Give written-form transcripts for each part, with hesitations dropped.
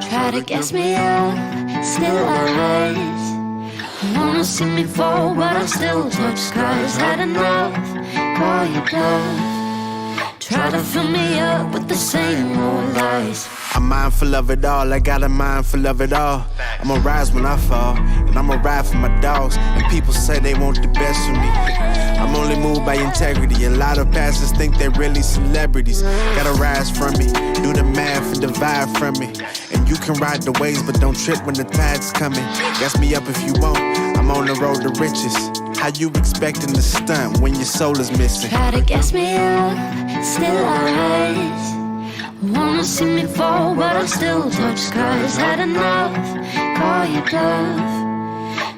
Try to guess me up, still I rise. Wanna see me fall, but I still touch skies. Had enough, call you bluff. Try to fill me up with the same old lies. I'm mindful of it all, I got a mind full of it all. I'ma rise when I fall, and I'ma ride for my dogs. And people say they want the best for me. I'm only moved by integrity. A lot of pastors think they're really celebrities. Gotta rise from me, do the math and divide from me. And you can ride the waves, but don't trip when the tide's coming. Gas me up if you want, I'm on the road to riches. How you expecting to stunt when your soul is missing? Try to guess me up, still I rise. Wanna see me fall, but I still touch skies. Had enough, call you bluff.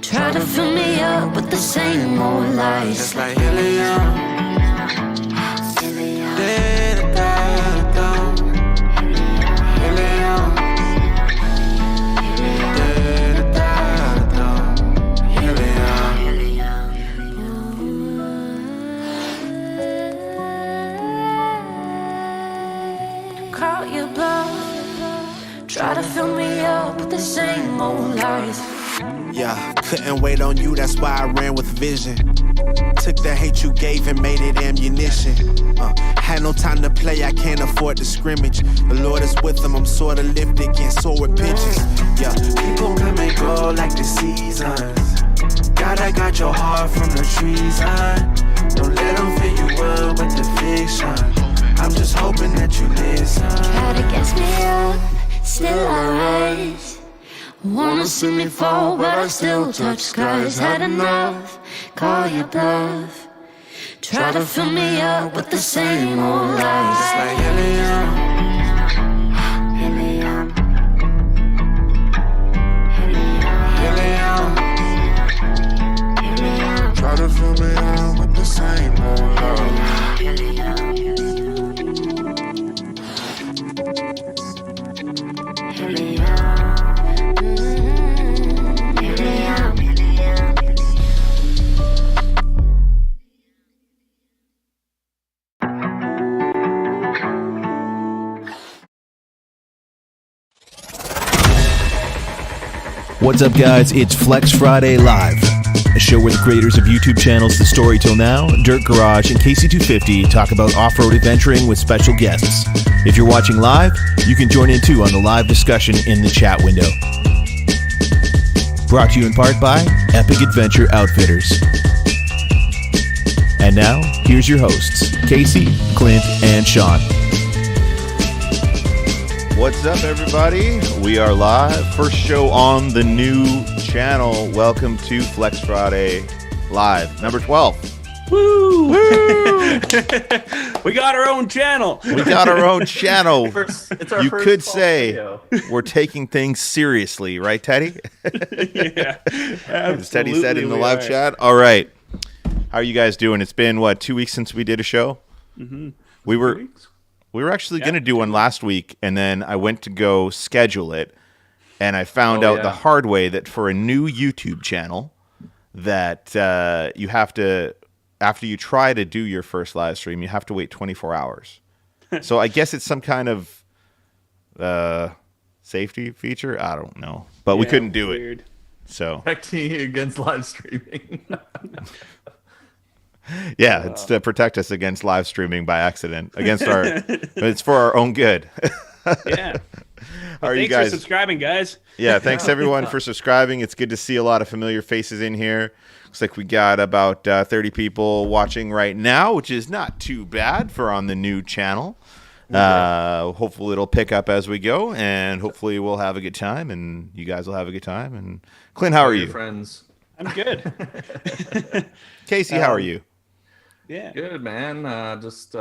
Try to fill me up with the same old lies. Just like helium. Try to fill me up with the same old lies. Yeah, couldn't wait on you, that's why I ran with vision. Took the hate you gave and made it ammunition. Had no time to play, I can't afford to scrimmage. The Lord is with them, I'm sorta lifted, can't soar with pitches. Yeah, people come and go like the seasons. God, I got your heart from the treason. Don't let them fill you up with the fiction. I'm just hoping that you listen. Try to guess me up, still I rise. Wanna see me fall, but I still touch skies. Had enough, call you bluff. Try to fill me up with the same old lies. Just like helium. Helium. Helium. Try to fill me up with the same old lies. What's up, guys? It's Flex Friday Live, a show where the creators of YouTube channels The Story Till Now, Dirt Garage, and KC250 talk about off-road adventuring with special guests. If you're watching live, you can join in too on the live discussion in the chat window. Brought to you in part by Epic Adventure Outfitters. And now, here's your hosts, Casey, Clint, and Shaun. What's up, everybody? We are live. First show on the new channel. Welcome to Flex Friday Live, number 12. Woo! Woo! We got our own channel. We got our own channel. It's our you first could full say video. We're taking things seriously, right, Teddy? Yeah, as Teddy said in the we live are. chat. All right. How are you guys doing? It's been, 2 weeks since we did a show? Mm-hmm. We were actually going to do one last week, and then I went to go schedule it, and I found out the hard way that for a new YouTube channel that you have to, after you try to do your first live stream, you have to wait 24 hours. So I guess it's some kind of safety feature. I don't know. But we couldn't do it. So Protecting you against live streaming. yeah, it's to protect us against live streaming by accident. It's for our own good. Yeah. Are you Thanks guys for subscribing, guys. Yeah, thanks everyone for subscribing. It's good to see a lot of familiar faces in here. Looks like we got about 30 people watching right now, which is not too bad for on the new channel. Hopefully it'll pick up as we go, and hopefully we'll have a good time, and you guys will have a good time. And Clint, how are you? Friends. I'm good. Casey, how are you? Yeah. Good, man. Just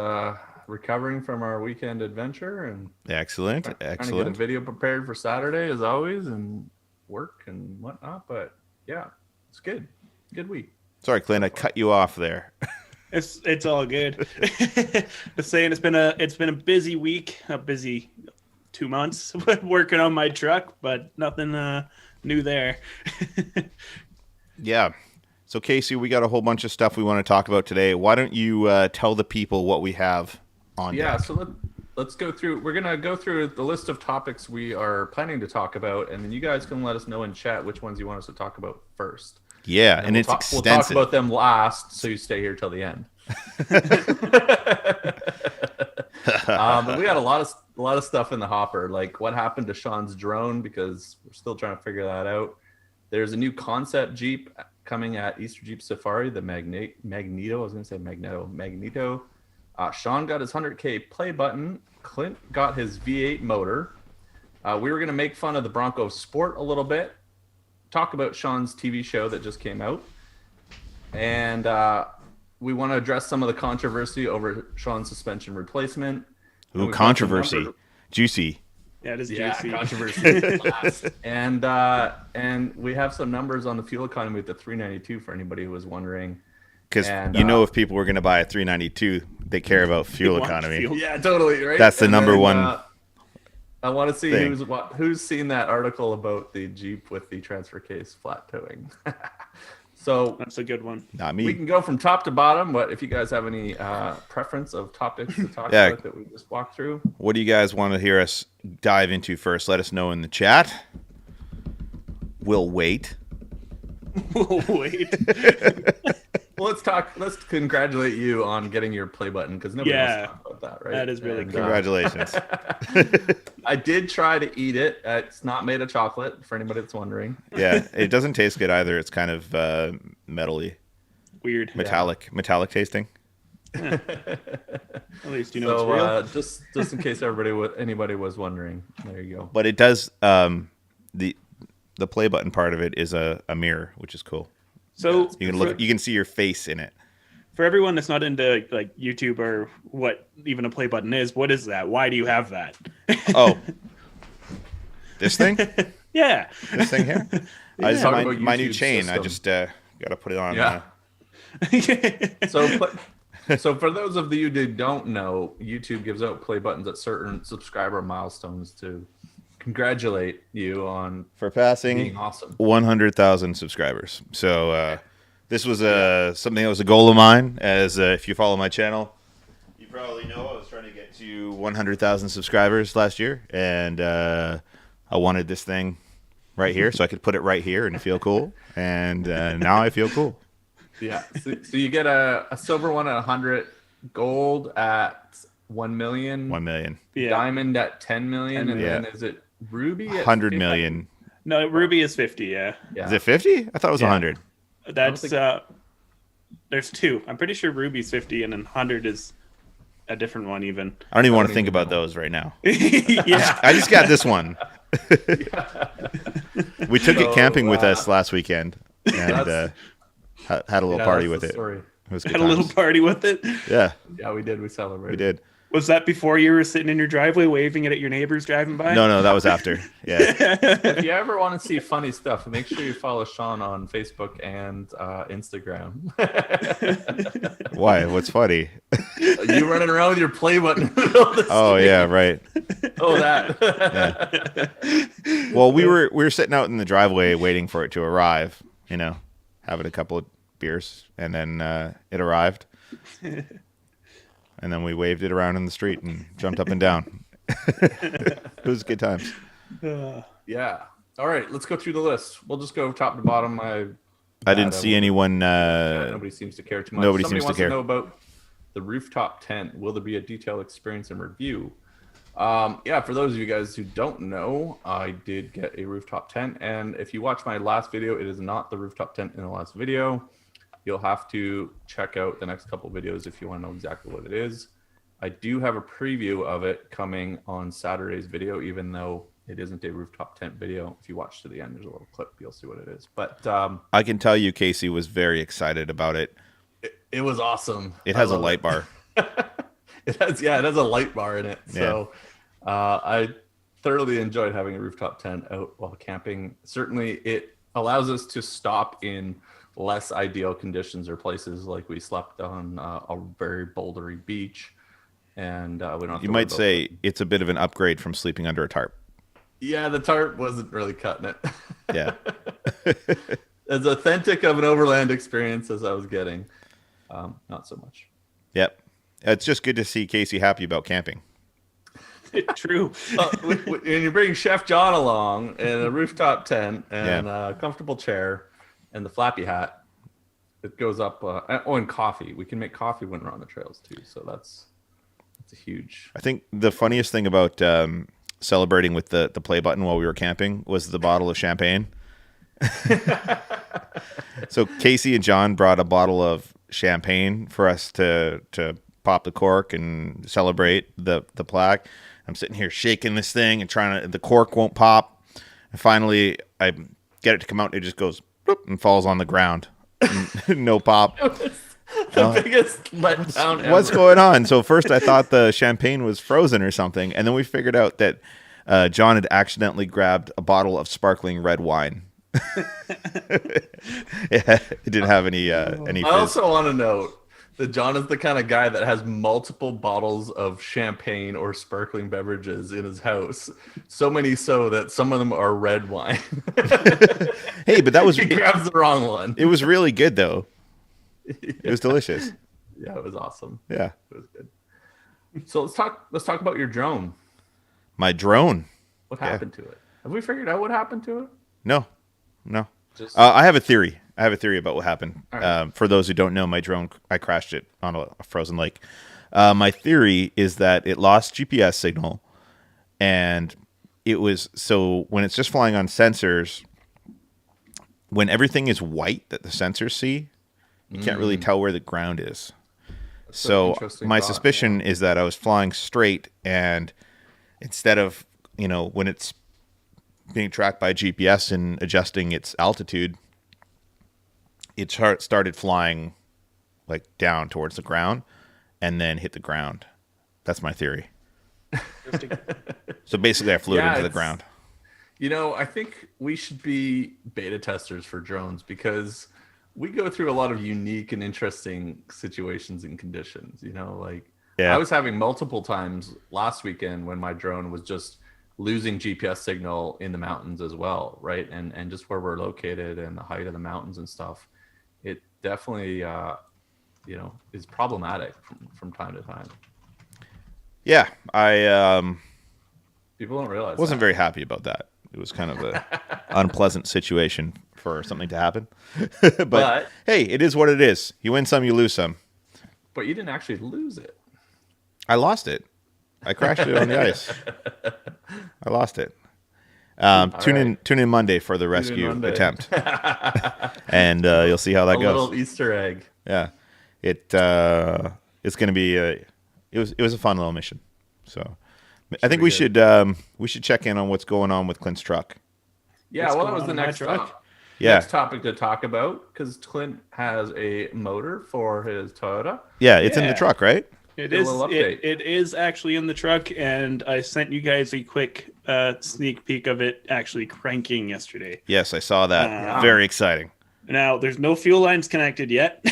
recovering from our weekend adventure and Excellent. trying to get a Excellent. video prepared for Saturday as always, and work and whatnot. But yeah, it's good. Good week. Sorry, Clint, I cut you off there. It's all good. Just saying, it's been a busy week, a busy 2 months working on my truck, but nothing new there. Yeah. So, Casey, we got a whole bunch of stuff we want to talk about today. Why don't you tell the people what we have on deck? So let's go through. We're gonna go through the list of topics we are planning to talk about, and then you guys can let us know in chat which ones you want us to talk about first. Yeah, and we'll it's We'll talk extensive. about them last, so you stay here till the end. But we got a lot of stuff in the hopper. Like what happened to Shaun's drone, because we're still trying to figure that out. There's a new concept Jeep coming at Easter Jeep Safari, the Magneto. I was going to say Magneto. Shaun got his 100K play button. Clint got his V8 motor. We were going to make fun of the Bronco Sport a little bit. Talk about Shaun's TV show that just came out. And we want to address some of the controversy over Shaun's suspension replacement. Ooh, controversy. Juicy. Yeah, it is Yeah, juicy. controversy. And we have some numbers on the fuel economy with the 392 for anybody who was wondering. Because if people were going to buy a 392, they care about fuel economy. Yeah, totally. Right. That's the number one. I want to see thing. who's seen that article about the Jeep with the transfer case flat towing. So That's a good one. Not me. we can go from top to bottom, but if you guys have any preference of topics to talk about that we just walked through. What do you guys want to hear us dive into first? Let us know in the chat. We'll wait. Wait. Well, let's congratulate you on getting your play button, because nobody wants to talk about that, right? That is really cool. Congratulations. I did try to eat it. It's not made of chocolate, for anybody that's wondering. Yeah, it doesn't taste good either. It's kind of metally, Weird. metallic tasting. At least you know it's real. Just in case anybody was wondering, there you go. But it does. The play button part of it is a mirror, which is cool. So You can look. You can see your face in it. for everyone that's not into like YouTube or what even a play button is, what is that? Why do you have that? Oh, this thing. Yeah. This thing here. I just Talk my about new YouTube chain. I system. just got to put it on. Yeah. So for those of you who don't know, YouTube gives out play buttons at certain subscriber milestones to congratulate you on For passing being awesome. 100,000 subscribers. So this was something that was a goal of mine. As if you follow my channel, you probably know I was trying to get to 100,000 subscribers last year, and I wanted this thing right here so I could put it right here and feel cool. And now I feel cool. Yeah. So you get a silver one at 100, gold at 1 million, 1 million. Yeah. diamond at 10 million, and Yeah. then is it ruby at 100 50? million. No, Ruby is 50, yeah. Yeah. Is it 50? I thought it was Yeah. 100. That's think- there's two. I'm pretty sure Ruby's 50 and then 100 is a different one even. I don't even want to don't think even about know. those right now. Yeah. I just got this one. We took it camping with us last weekend and had a little party with it. Story. It was good Had a little times. party with it. Yeah, Yeah, we did. We celebrated. we did. Was that before you were sitting in your driveway waving it at your neighbors driving by? No, that was after. Yeah. If you ever want to see funny stuff, make sure you follow Shaun on Facebook and Instagram. Why? What's funny? You running around with your play button. Oh yeah, right. Oh, that. Well, we were sitting out in the driveway waiting for it to arrive. Having a couple of beers, and then it arrived. And then we waved it around in the street and jumped up and down. It was good times. Yeah. All right, let's go through the list. We'll just go top to bottom. I didn't see anyone. Nobody seems to care too much. nobody Somebody seems to wants care. to know about the rooftop tent. Will there be a detailed experience and review? Yeah, for those of you guys who don't know, I did get a rooftop tent. And if you watch my last video, it is not the rooftop tent in the last video. You'll have to check out the next couple videos if you want to know exactly what it is. I do have a preview of it coming on Saturday's video, even though it isn't a rooftop tent video. If you watch to the end, there's a little clip. You'll see what it is. But I can tell you, Casey was very excited about it. it was awesome. It has I a love light bar. It has a light bar in it. So I thoroughly enjoyed having a rooftop tent out while camping. Certainly, it allows us to stop in less ideal conditions or places, like we slept on a very bouldery beach, and we don't have to You worry might about say it's a bit of an upgrade from sleeping under a tarp. Yeah, the tarp wasn't really cutting it. Yeah. As authentic of an overland experience as I was getting, not so much. Yep. It's just good to see Casey happy about camping. True. When you bring Chef John along and a rooftop tent and a comfortable chair and the flappy hat, it goes up. And coffee. We can make coffee when we're on the trails too. So that's a huge. I think the funniest thing about celebrating with the play button while we were camping was the bottle of champagne. So Casey and John brought a bottle of champagne for us to pop the cork and celebrate the plaque. I'm sitting here shaking this thing and the cork won't pop. And finally, I get it to come out, and it just goes bloop, and falls on the ground. No pop. The biggest letdown ever. What's going on? So first I thought the champagne was frozen or something, and then we figured out that John had accidentally grabbed a bottle of sparkling red wine. It didn't have any fizz. I also want to note that John is the kind of guy that has multiple bottles of champagne or sparkling beverages in his house. So many so that some of them are red wine. Hey, but he grabs the wrong one. It was really good though. It was delicious. Yeah, it was awesome. Yeah, it was good. So let's talk about your drone. My drone. What happened to it? Have we figured out what happened to it? No. I have a theory. About what happened. Right. For those who don't know, my drone, I crashed it on a frozen lake. My theory is that it lost GPS signal, and it was so when it's just flying on sensors, when everything is white that the sensors see, you can't really tell where the ground is. So my suspicion is that I was flying straight, and instead of, when it's being tracked by GPS and adjusting its altitude, it started flying like down towards the ground and then hit the ground. That's my theory. So basically I flew it into the ground. I think we should be beta testers for drones because we go through a lot of unique and interesting situations and conditions. I was having multiple times last weekend when my drone was just losing GPS signal in the mountains as well, right? And just where we're located and the height of the mountains and stuff. It definitely, is problematic from time to time. Yeah, I people don't realize. Wasn't very happy about that. It was kind of an unpleasant situation for something to happen. but hey, it is what it is. You win some, you lose some. But you didn't actually lose it. I lost it. I crashed it on the ice. I lost it. Tune in Monday for the rescue attempt, and you'll see how that goes. A little Easter egg. Yeah, it's going to be it was a fun little mission. So I think we should check in on what's going on with Clint's truck. Yeah, that was the next topic to talk about because Clint has a motor for his Toyota. Yeah, it's in the truck, right? It is actually in the truck, and I sent you guys a quick sneak peek of it actually cranking yesterday. Yes, I saw that. Very exciting. Now, there's no fuel lines connected yet,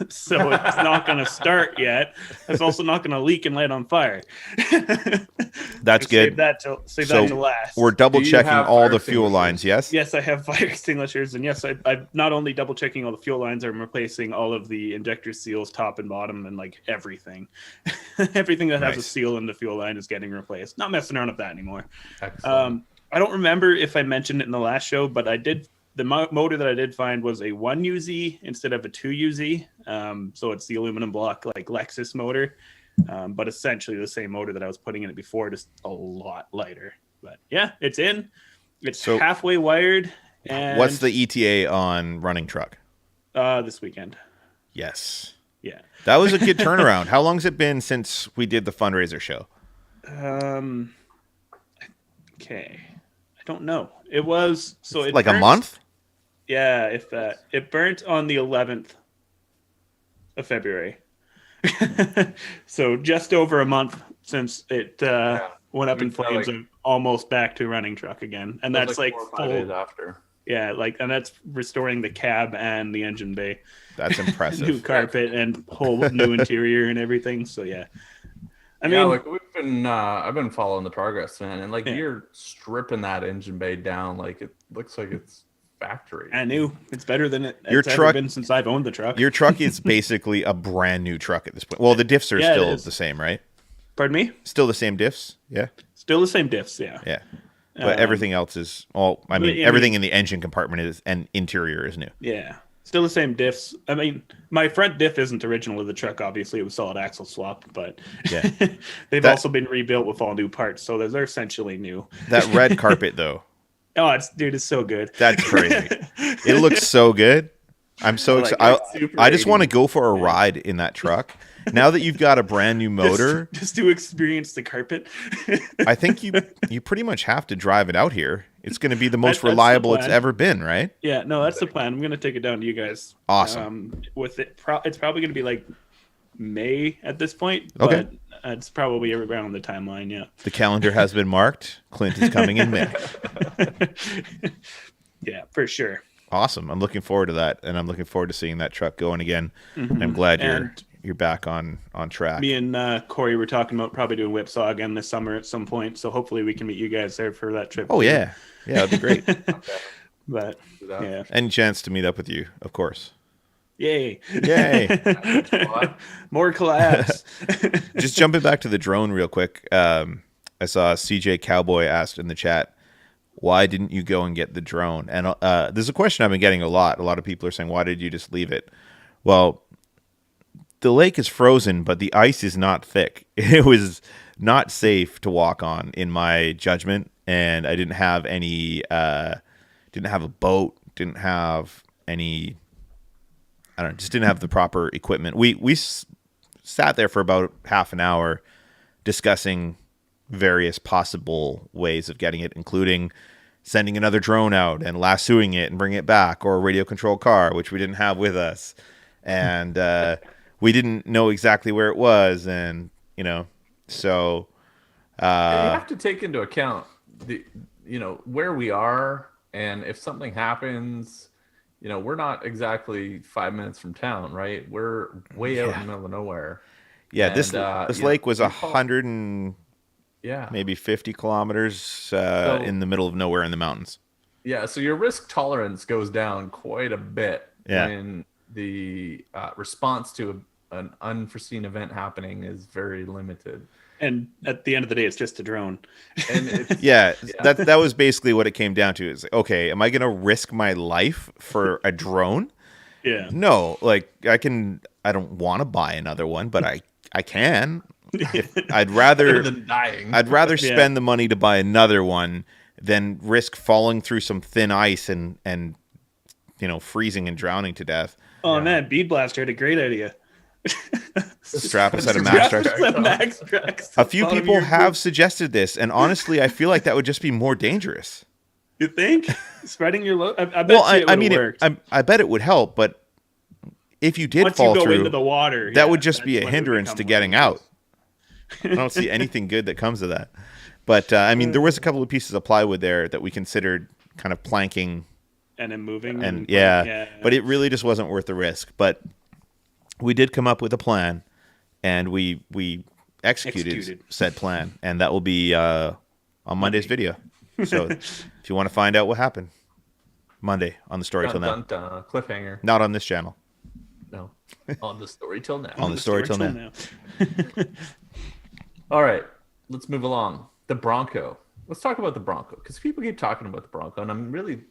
so it's not going to start yet. It's also not going to leak and light on fire. That's good. Save that to last. We're double checking all the fuel lines, yes? Yes, I have fire extinguishers, and yes, I'm not only double checking all the fuel lines, I'm replacing all of the injector seals, top and bottom, and like everything. Everything that has a seal in the fuel line is getting replaced. Not messing around with that anymore. Excellent. I don't remember if I mentioned it in the last show, but I did. The motor that I did find was a 1UZ instead of a 2UZ. So it's the aluminum block like Lexus motor, but essentially the same motor that I was putting in it before, just a lot lighter. But yeah, it's in. It's halfway wired. And what's the ETA on running truck? This weekend. Yes. Yeah. That was a good turnaround. How long has it been since we did the fundraiser show? Okay. I don't know. It was it like burnt, a month? Yeah, if that. It burnt on the 11th of February. So just over a month since it went up in flames. I'm almost back to running truck again. And that's like 4 or 5 days after. Yeah, and that's restoring the cab and the engine bay. That's impressive. New carpet and whole new interior and everything. So yeah. I mean, we've been I've been following the progress, man, and you're stripping that engine bay down like it looks like it's factory. I knew it's better than it's ever been since I've owned the truck. Your truck is basically a brand new truck at this point. Well, the diffs are still the same, right? Pardon me? Still the same diffs? Yeah. Still the same diffs, yeah. Yeah. But everything else is all. I mean, I everything mean- in the engine compartment is and interior is new. Yeah. Still the same diffs. I mean, my front diff isn't original to the truck. Obviously, it was solid axle swap, but Yeah. they've That- also been rebuilt with all new parts, so they're essentially new. That red carpet though, Oh, it's so good. that's crazy. It looks so good. I'm so Like, excited. it's super I just want to 80s. go for a ride in that truck. Now that you've got a brand new motor, just to experience the carpet. I think you pretty much have to drive it out here. It's going to be the most That's the reliable it's plan. ever been, right? Yeah, no, that's the plan. I'm gonna take it down to you guys. Awesome. With it, it's probably gonna be like May at this point. Okay. But it's probably around the timeline. Yeah. The calendar has been marked. Clint is coming in May. Yeah, for sure. Awesome. I'm looking forward to that, and I'm looking forward to seeing that truck going again. And I'm glad And- you're back on track. Me and Corey were talking about probably doing Whipsaw again this summer at some point. So hopefully we can meet you guys there for that trip. Oh too. yeah, that'd be great. But that. yeah, Any chance to meet up with you, of course. yay, Yay. more collabs. Just jumping back to the drone real quick. I saw CJ Cowboy asked in the chat, why didn't you go and get the drone? And there's a question I've been getting a lot. A lot of people are saying, why did you just leave it? Well, the lake is frozen, but the ice is not thick. It was not safe to walk on, in my judgment. And I didn't have any, didn't have a boat, didn't have any, I don't know, just didn't have the proper equipment. We sat there for about half an hour discussing various possible ways of getting it, including sending another drone out and lassoing it and bringing it back, or a radio controlled car, which we didn't have with us. And we didn't know exactly where it was. And, so. You have to take into account where we are, and if something happens, we're not exactly 5 minutes from town, right? We're way out in the middle of nowhere. Yeah, And, this lake was 100 and maybe 50 kilometers in the middle of nowhere in the mountains. Yeah, so your risk tolerance goes down quite a bit Yeah. when the response to an unforeseen event happening is very limited. And at the end of the day, it's just a drone. And it's, That was basically what it came down to. Is okay, am I going to risk my life for a drone? Yeah. No, like I don't want to buy another one, but I can. I'd rather better than dying. I'd rather spend the money to buy another one than risk falling through some thin ice and freezing and drowning to death. Oh man, Bead Blaster had a great idea. Strap a set of max Strap tracks. the max tracks. A few Bottom of people your have boot. suggested this, and honestly, I feel like that would just be more dangerous. You think spreading your load? I bet Well, you it I would mean, have worked. I bet it would help, but if you did Once fall you go through, into the water, that would just be that's a when it would hindrance become to more getting dangerous. out. I don't see anything good that comes of that. But I mean, there was a couple of pieces of plywood there that we considered kind of planking, And then moving. and yeah. but it really just wasn't worth the risk. But we did come up with a plan, and we executed said plan, and that will be on Monday's video. So if you want to find out what happened, Monday on the Story Till Now. Dun, dun, dun. Cliffhanger. Not on this channel. No. On the story till now. On the Story Till Now. All right, let's move along. The Bronco. Let's talk about the Bronco, because people keep talking about the Bronco, and I'm really,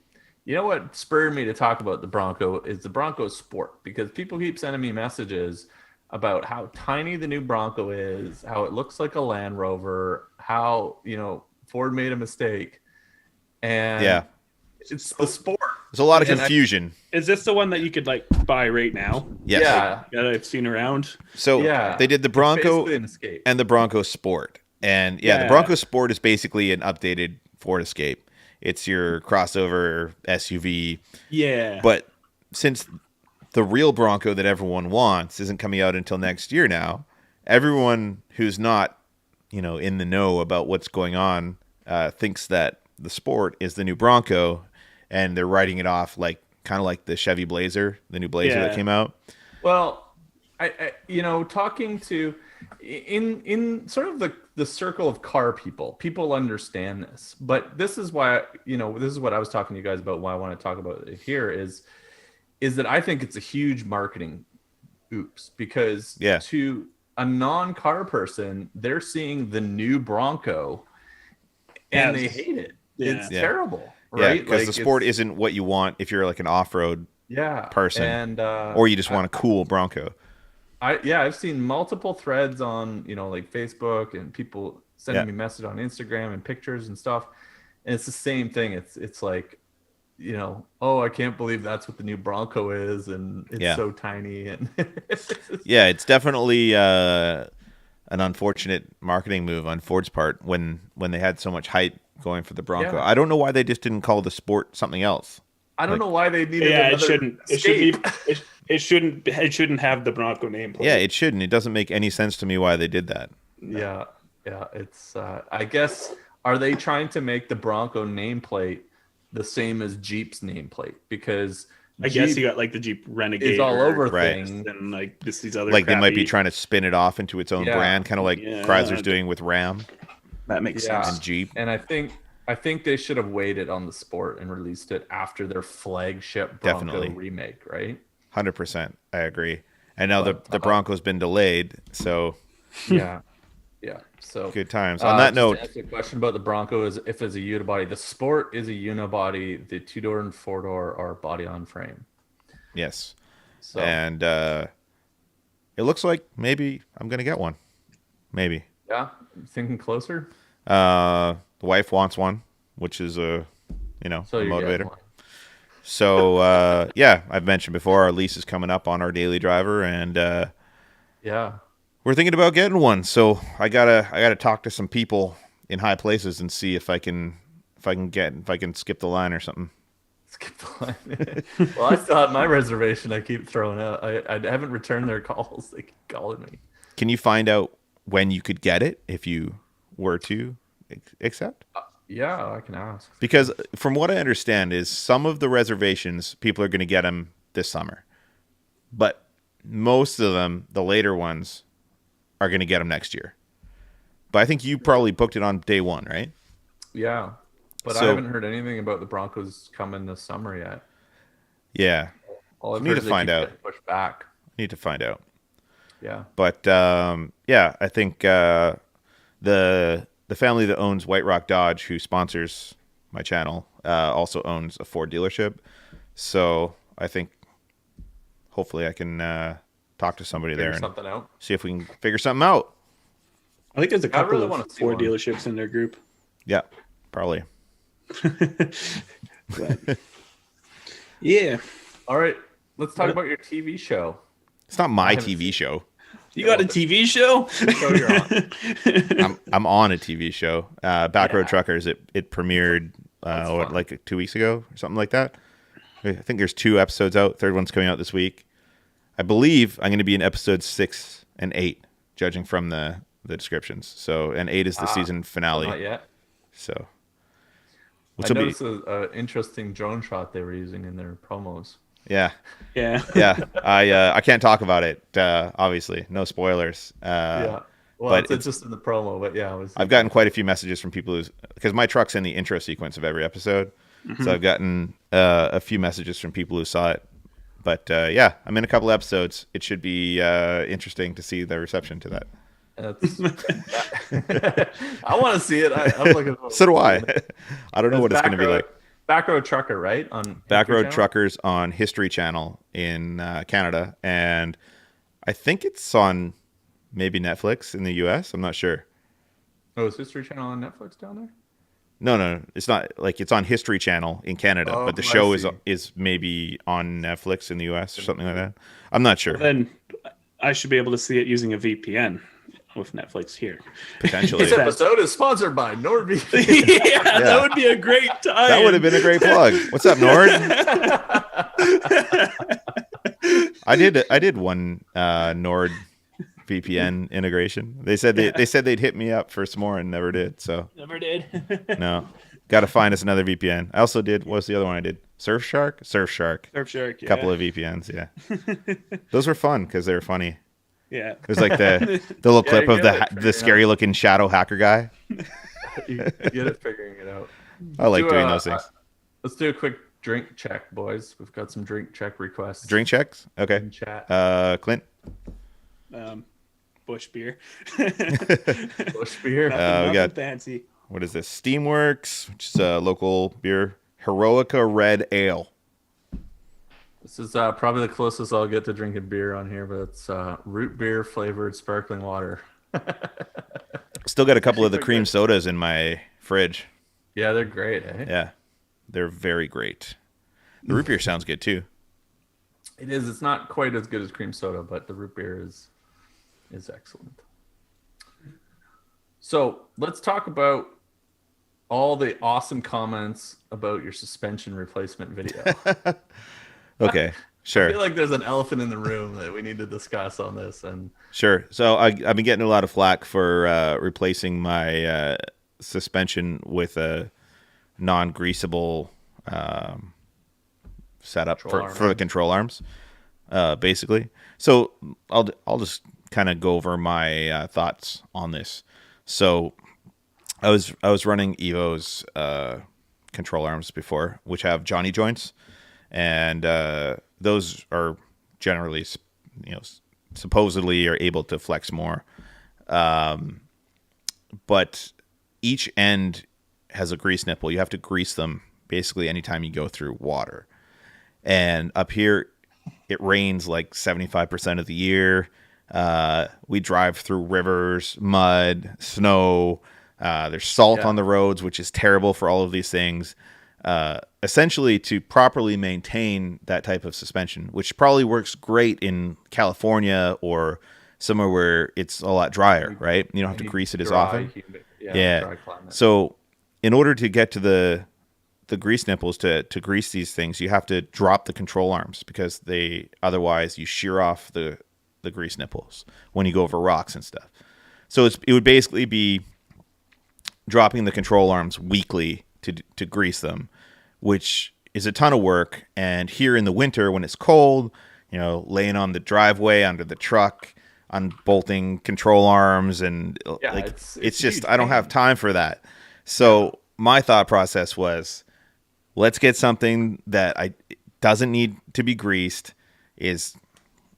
what spurred me to talk about the Bronco is the Bronco Sport, because people keep sending me messages about how tiny the new Bronco is, how it looks like a Land Rover, how, Ford made a mistake, and it's the Sport. There's a lot of And confusion. Is this the one that you could buy right now? Yes. Yeah. That I've seen around. So Yeah. they did the It's Bronco basically an Escape. and the Bronco Sport. And the Yeah. Bronco Sport is basically an updated Ford Escape. It's your crossover SUV. Yeah. But since the real Bronco that everyone wants isn't coming out until next year now, everyone who's not, in the know about what's going on thinks that the Sport is the new Bronco, and they're writing it off kind of like the Chevy Blazer, the new Blazer that Yeah. came out. Well, I talking to in sort of the circle of car people understand this, but this is why this is what I was talking to you guys about. Why I want to talk about it here is that I think it's a huge marketing oops, because to a non-car person, they're seeing the new Bronco and they hate it. It's terrible, right? Yeah, because the sport isn't what you want if you're like an off-road person, and or you just want a cool Bronco. I've seen multiple threads on like Facebook and people sending me message on Instagram and pictures and stuff, and it's the same thing. It's like, oh, I can't believe that's what the new Bronco is, and it's so tiny, and it's definitely an unfortunate marketing move on Ford's part when they had so much hype going for the Bronco. I don't know why they just didn't call the sport something else. I don't know why they needed another it shouldn't have the Bronco nameplate. Yeah, it shouldn't. It doesn't make any sense to me why they did that. Yeah, it's I guess, are they trying to make the Bronco nameplate the same as Jeep's nameplate? Because I guess you got like the Jeep Renegade is all over things, and like these other like they might be trying to spin it off into its own brand, kind of like Chrysler's doing with Ram. That makes sense. And Jeep. And I think they should have waited on the sport and released it after their flagship Bronco remake, right? 100%. I agree. And now the Bronco's been delayed, so yeah. So good times. On that note, to answer the question about the Bronco is if it's a unibody. The Sport is a unibody. The 2-door and 4-door are body on frame. Yes. So and it looks like maybe I'm gonna get one. Maybe. Yeah. Thinking closer. The wife wants one, which is a motivator. So I've mentioned before our lease is coming up on our daily driver, and we're thinking about getting one. So I gotta talk to some people in high places and see if I can skip the line or something. Skip the line. Well, I still have my reservation. I keep throwing out. I haven't returned their calls. They keep calling me. Can you find out when you could get it if you were to accept? Yeah, I can ask. Because from what I understand is some of the reservations, people are going to get them this summer. But most of them, the later ones, are going to get them next year. But I think you probably booked it on day one, right? Yeah. But I haven't heard anything about the Broncos coming this summer yet. Yeah. All I've heard is they keep pushed back. Need to find out. Yeah. But, I think the family that owns White Rock Dodge, who sponsors my channel, also owns a Ford dealership. So I think hopefully I can talk to somebody there and see if we can figure something out. I think there's a couple of Ford dealerships in their group. Yeah, probably. Yeah. All right. Let's talk about your TV show. It's not my TV show. You got a TV show? Show you're on. I'm on a TV show. Backroad Truckers. It premiered like 2 weeks ago or something like that. I think there's 2 episodes out. Third one's coming out this week. I believe I'm going to be in episodes 6 and 8, judging from the descriptions. So, and 8 is the season finale. Not yet. So, I noticed an interesting drone shot they were using in their promos. Yeah. Yeah. I can't talk about it. Obviously, no spoilers. Yeah. Well, it's just in the promo, but yeah. I've gotten quite a few messages from people because my truck's in the intro sequence of every episode. Mm-hmm. So I've gotten a few messages from people who saw it. But I'm in a couple episodes. It should be interesting to see the reception to that. I want to see it. I'm looking forward. So do I. I don't know what it's going to be like. Backroad Trucker, right? On Backroad Truckers on History Channel in Canada, and I think it's on maybe Netflix in the US. I'm not sure. Oh, is History Channel on Netflix down there? No, it's not. Like, it's on History Channel in Canada, but the show is maybe on Netflix in the US or something like that. I'm not sure. Well, then I should be able to see it using a VPN with Netflix here. Potentially. This episode is sponsored by NordVPN. yeah, that would be a great time. That would have been a great plug. What's up, Nord? I did one Nord VPN integration. They said they'd hit me up for some more and never did. So never did. No. Got to find us another VPN. I also did. What's the other one I did? Surfshark. Yeah. Couple of VPNs. Yeah. Those were fun because they were funny. Yeah. There's like the little clip of the scary looking shadow hacker guy. You get it figuring it out. I like doing those things. Let's do a quick drink check, boys. We've got some drink check requests. Drink checks? Okay. In chat. Clint? bush beer. Bush beer. We got fancy. what is this? Steamworks, which is a local beer. Heroica Red Ale. This is probably the closest I'll get to drinking beer on here, but it's root beer flavored sparkling water. Still got a couple of the cream sodas in my fridge. Yeah, they're great. Eh? Yeah, they're very great. The root beer sounds good too. It is. It's not quite as good as cream soda, but the root beer is excellent. So let's talk about all the awesome comments about your suspension replacement video. Okay, sure. I feel like there's an elephant in the room that we need to discuss on this. And sure. So I've been getting a lot of flack for replacing my suspension with a non-greasable setup for the control arms, basically. So I'll just kind of go over my thoughts on this. So I was running Evo's control arms before, which have Johnny joints, and those are generally, supposedly are able to flex more, but each end has a grease nipple. You have to grease them basically anytime you go through water. And up here, it rains like 75% of the year. We drive through rivers, mud, snow. There's salt on the roads, which is terrible for all of these things. Essentially, to properly maintain that type of suspension, which probably works great in California or somewhere where it's a lot drier, right? You don't have to grease it as often. Yeah. So in order to get to the grease nipples to grease these things, you have to drop the control arms, because otherwise you shear off the grease nipples when you go over rocks and stuff. So it would basically be dropping the control arms weekly to grease them, which is a ton of work. And here in the winter, when it's cold, laying on the driveway under the truck, unbolting control arms, and it's just, I don't have time for that. So my thought process was, let's get something that doesn't need to be greased, is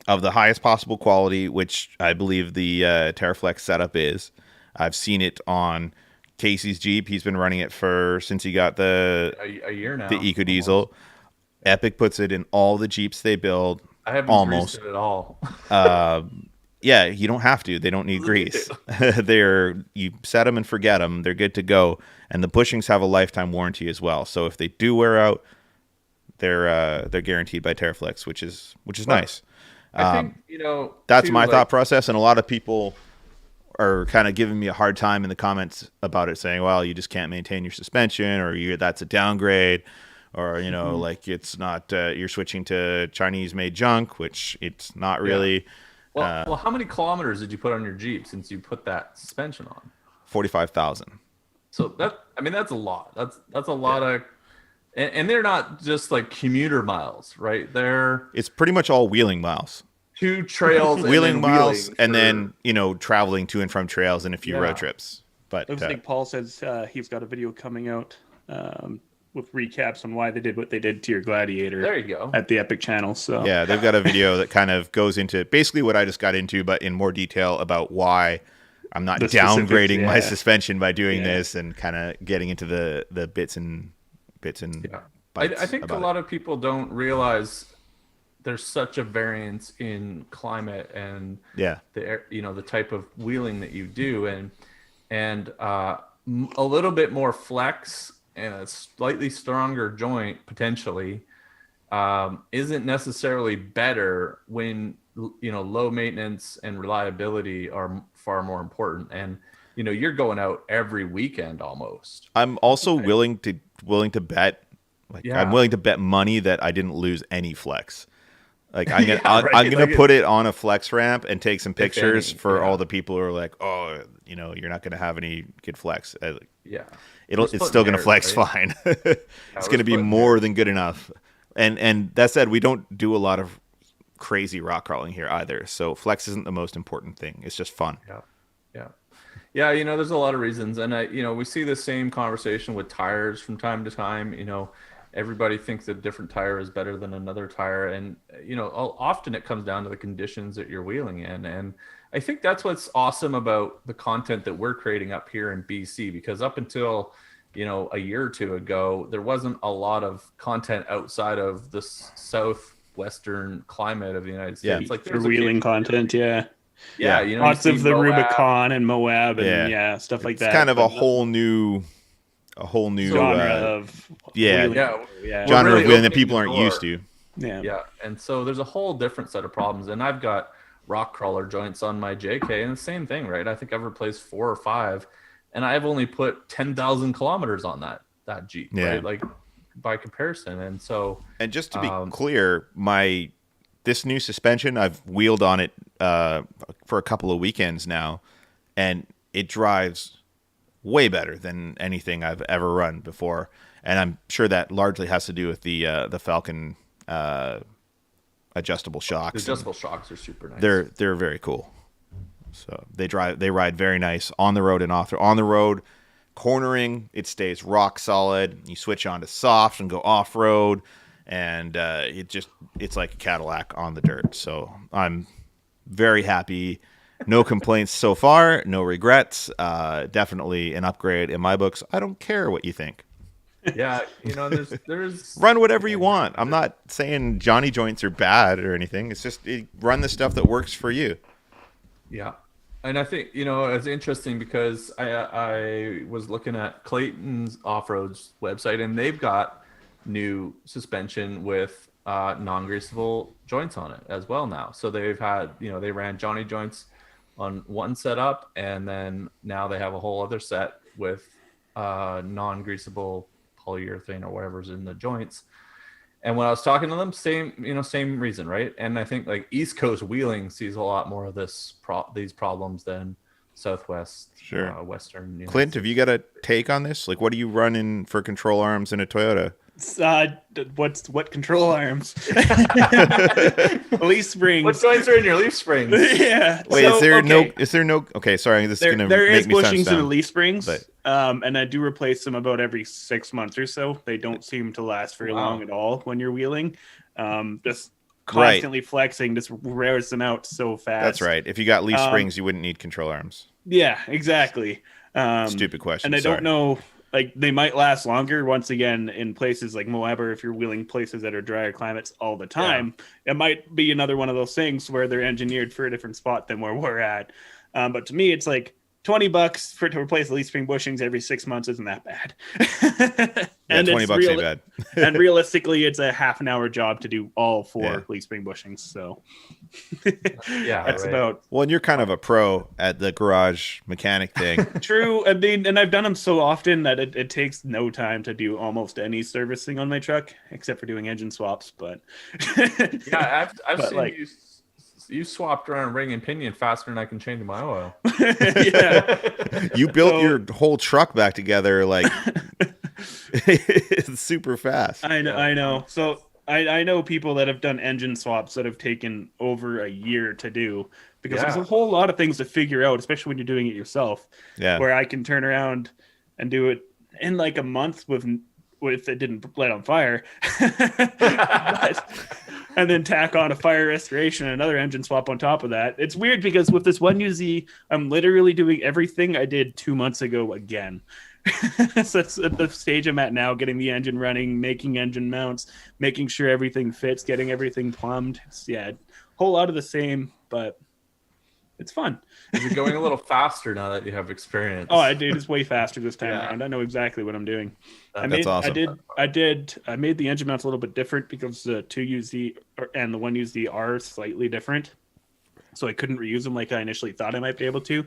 of the highest possible quality, which I believe the Teraflex setup is. I've seen it on Casey's Jeep. He's been running it since he got a year now, the EcoDiesel. Almost. Epic puts it in all the Jeeps they build. I haven't greased it at all. Yeah, you don't have to. They don't need grease. You set them and forget them. They're good to go. And the bushings have a lifetime warranty as well. So if they do wear out, they're guaranteed by Teraflex, which is nice. I think that's my thought process, and a lot of people are kind of giving me a hard time in the comments about it, saying, well, you just can't maintain your suspension, or that's a downgrade, or like it's not, you're switching to Chinese made junk, which it's not really. Well, how many kilometers did you put on your Jeep since you put that suspension on? 45,000. So that's a lot. That's a lot of, and they're not just like commuter miles, right? It's pretty much all wheeling miles. 2 trails, wheeling miles, and then traveling to and from trails and a few road trips. But I think Paul says he's got a video coming out with recaps on why they did what they did to your Gladiator. There you go. At the Epic channel. So yeah, they've got a video that kind of goes into basically what I just got into, but in more detail about why I'm not downgrading my suspension by doing this, and kind of getting into the bits and bytes. I think a lot of people don't realize there's such a variance in climate and the type of wheeling that you do, and a little bit more flex and a slightly stronger joint potentially isn't necessarily better when low maintenance and reliability are far more important. And you're going out every weekend almost. I'm also willing to bet, I'm willing to bet money that I didn't lose any flex. Like I'm gonna put it on a flex ramp and take some pictures for all the people who are like, oh, you're not gonna have any good flex. It's still gonna flex fine. It's gonna be more than good enough. And that said, we don't do a lot of crazy rock crawling here either. So flex isn't the most important thing. It's just fun. Yeah. There's a lot of reasons, and we see the same conversation with tires from time to time. Everybody thinks a different tire is better than another tire, and often it comes down to the conditions that you're wheeling in. And I think that's what's awesome about the content that we're creating up here in BC, because up until, a year or two ago, there wasn't a lot of content outside of the southwestern climate of the United States. Like for wheeling content, yeah, lots of the Moab, Rubicon and Moab and stuff like that. It's kind of a whole new genre of wheeling. Genre of wheeling that people aren't used to. Yeah, and so there's a whole different set of problems, and I've got rock crawler joints on my JK, and the same thing, right? I think I've replaced 4 or 5, and I've only put 10,000 kilometers on that Jeep, right? Like by comparison, and just to be clear, this new suspension, I've wheeled on it for a couple of weekends now, and it drives way better than anything I've ever run before, and I'm sure that largely has to do with the Falcon adjustable shocks. The adjustable shocks are super nice. They're very cool. So they ride very nice on the road and off. On the road, cornering, it stays rock solid. You switch on to soft and go off road, and it's like a Cadillac on the dirt. So I'm very happy. No complaints so far. No regrets. Definitely an upgrade in my books. I don't care what you think. Yeah, there's run whatever you want. I'm not saying Johnny joints are bad or anything. It's just run the stuff that works for you. Yeah, and I think it's interesting because I was looking at Clayton's Off-Road's website, and they've got new suspension with non-greasable joints on it as well now. So they've had they ran Johnny joints on one setup, and then now they have a whole other set with non-greasable polyurethane or whatever's in the joints. And when I was talking to them, same reason, right? And I think like East Coast wheeling sees a lot more of these problems than Southwest, Western. Clint, have you got a take on this? Like, what are you running for control arms in a Toyota? What control arms? Leaf springs. What joints are in your leaf springs? Yeah. Wait, is there no? Okay, sorry, this is gonna there make is me bushings sound in the leaf springs, but... and I do replace them about every 6 months or so. They don't seem to last very long at all when you're wheeling. Just constantly flexing just wears them out so fast. That's right. If you got leaf springs, you wouldn't need control arms. Yeah, exactly. Stupid question. And I don't know. Like, they might last longer once again in places like Moab, or if you're wheeling places that are drier climates all the time. It might be another one of those things where they're engineered for a different spot than where we're at. But to me, it's like $20 to replace the leaf spring bushings every 6 months isn't that bad. And $20 ain't bad. And realistically, it's a half an hour job to do all 4 leaf spring bushings. So that's about. Well, and you're kind of a pro at the garage mechanic thing. True. I mean, and I've done them so often that it takes no time to do almost any servicing on my truck, except for doing engine swaps. But I've seen you swapped around ring and pinion faster than I can change my oil. You built your whole truck back together like it's super fast. I know. So I know people that have done engine swaps that have taken over a year to do, because there's a whole lot of things to figure out, especially when you're doing it yourself. Yeah. Where I can turn around and do it in like a month with it didn't light on fire. And then tack on a fire restoration and another engine swap on top of that. It's weird because with this one UZ, I'm literally doing everything I did 2 months ago again. So that's at the stage I'm at now, getting the engine running, making engine mounts, making sure everything fits, getting everything plumbed. A whole lot of the same, but it's fun. You're going a little faster now that you have experience. Oh, I did. It's way faster this time around. I know exactly what I'm doing. That's awesome. I made the engine mounts a little bit different because the 2UZ and the 1UZ are slightly different. So I couldn't reuse them like I initially thought I might be able to.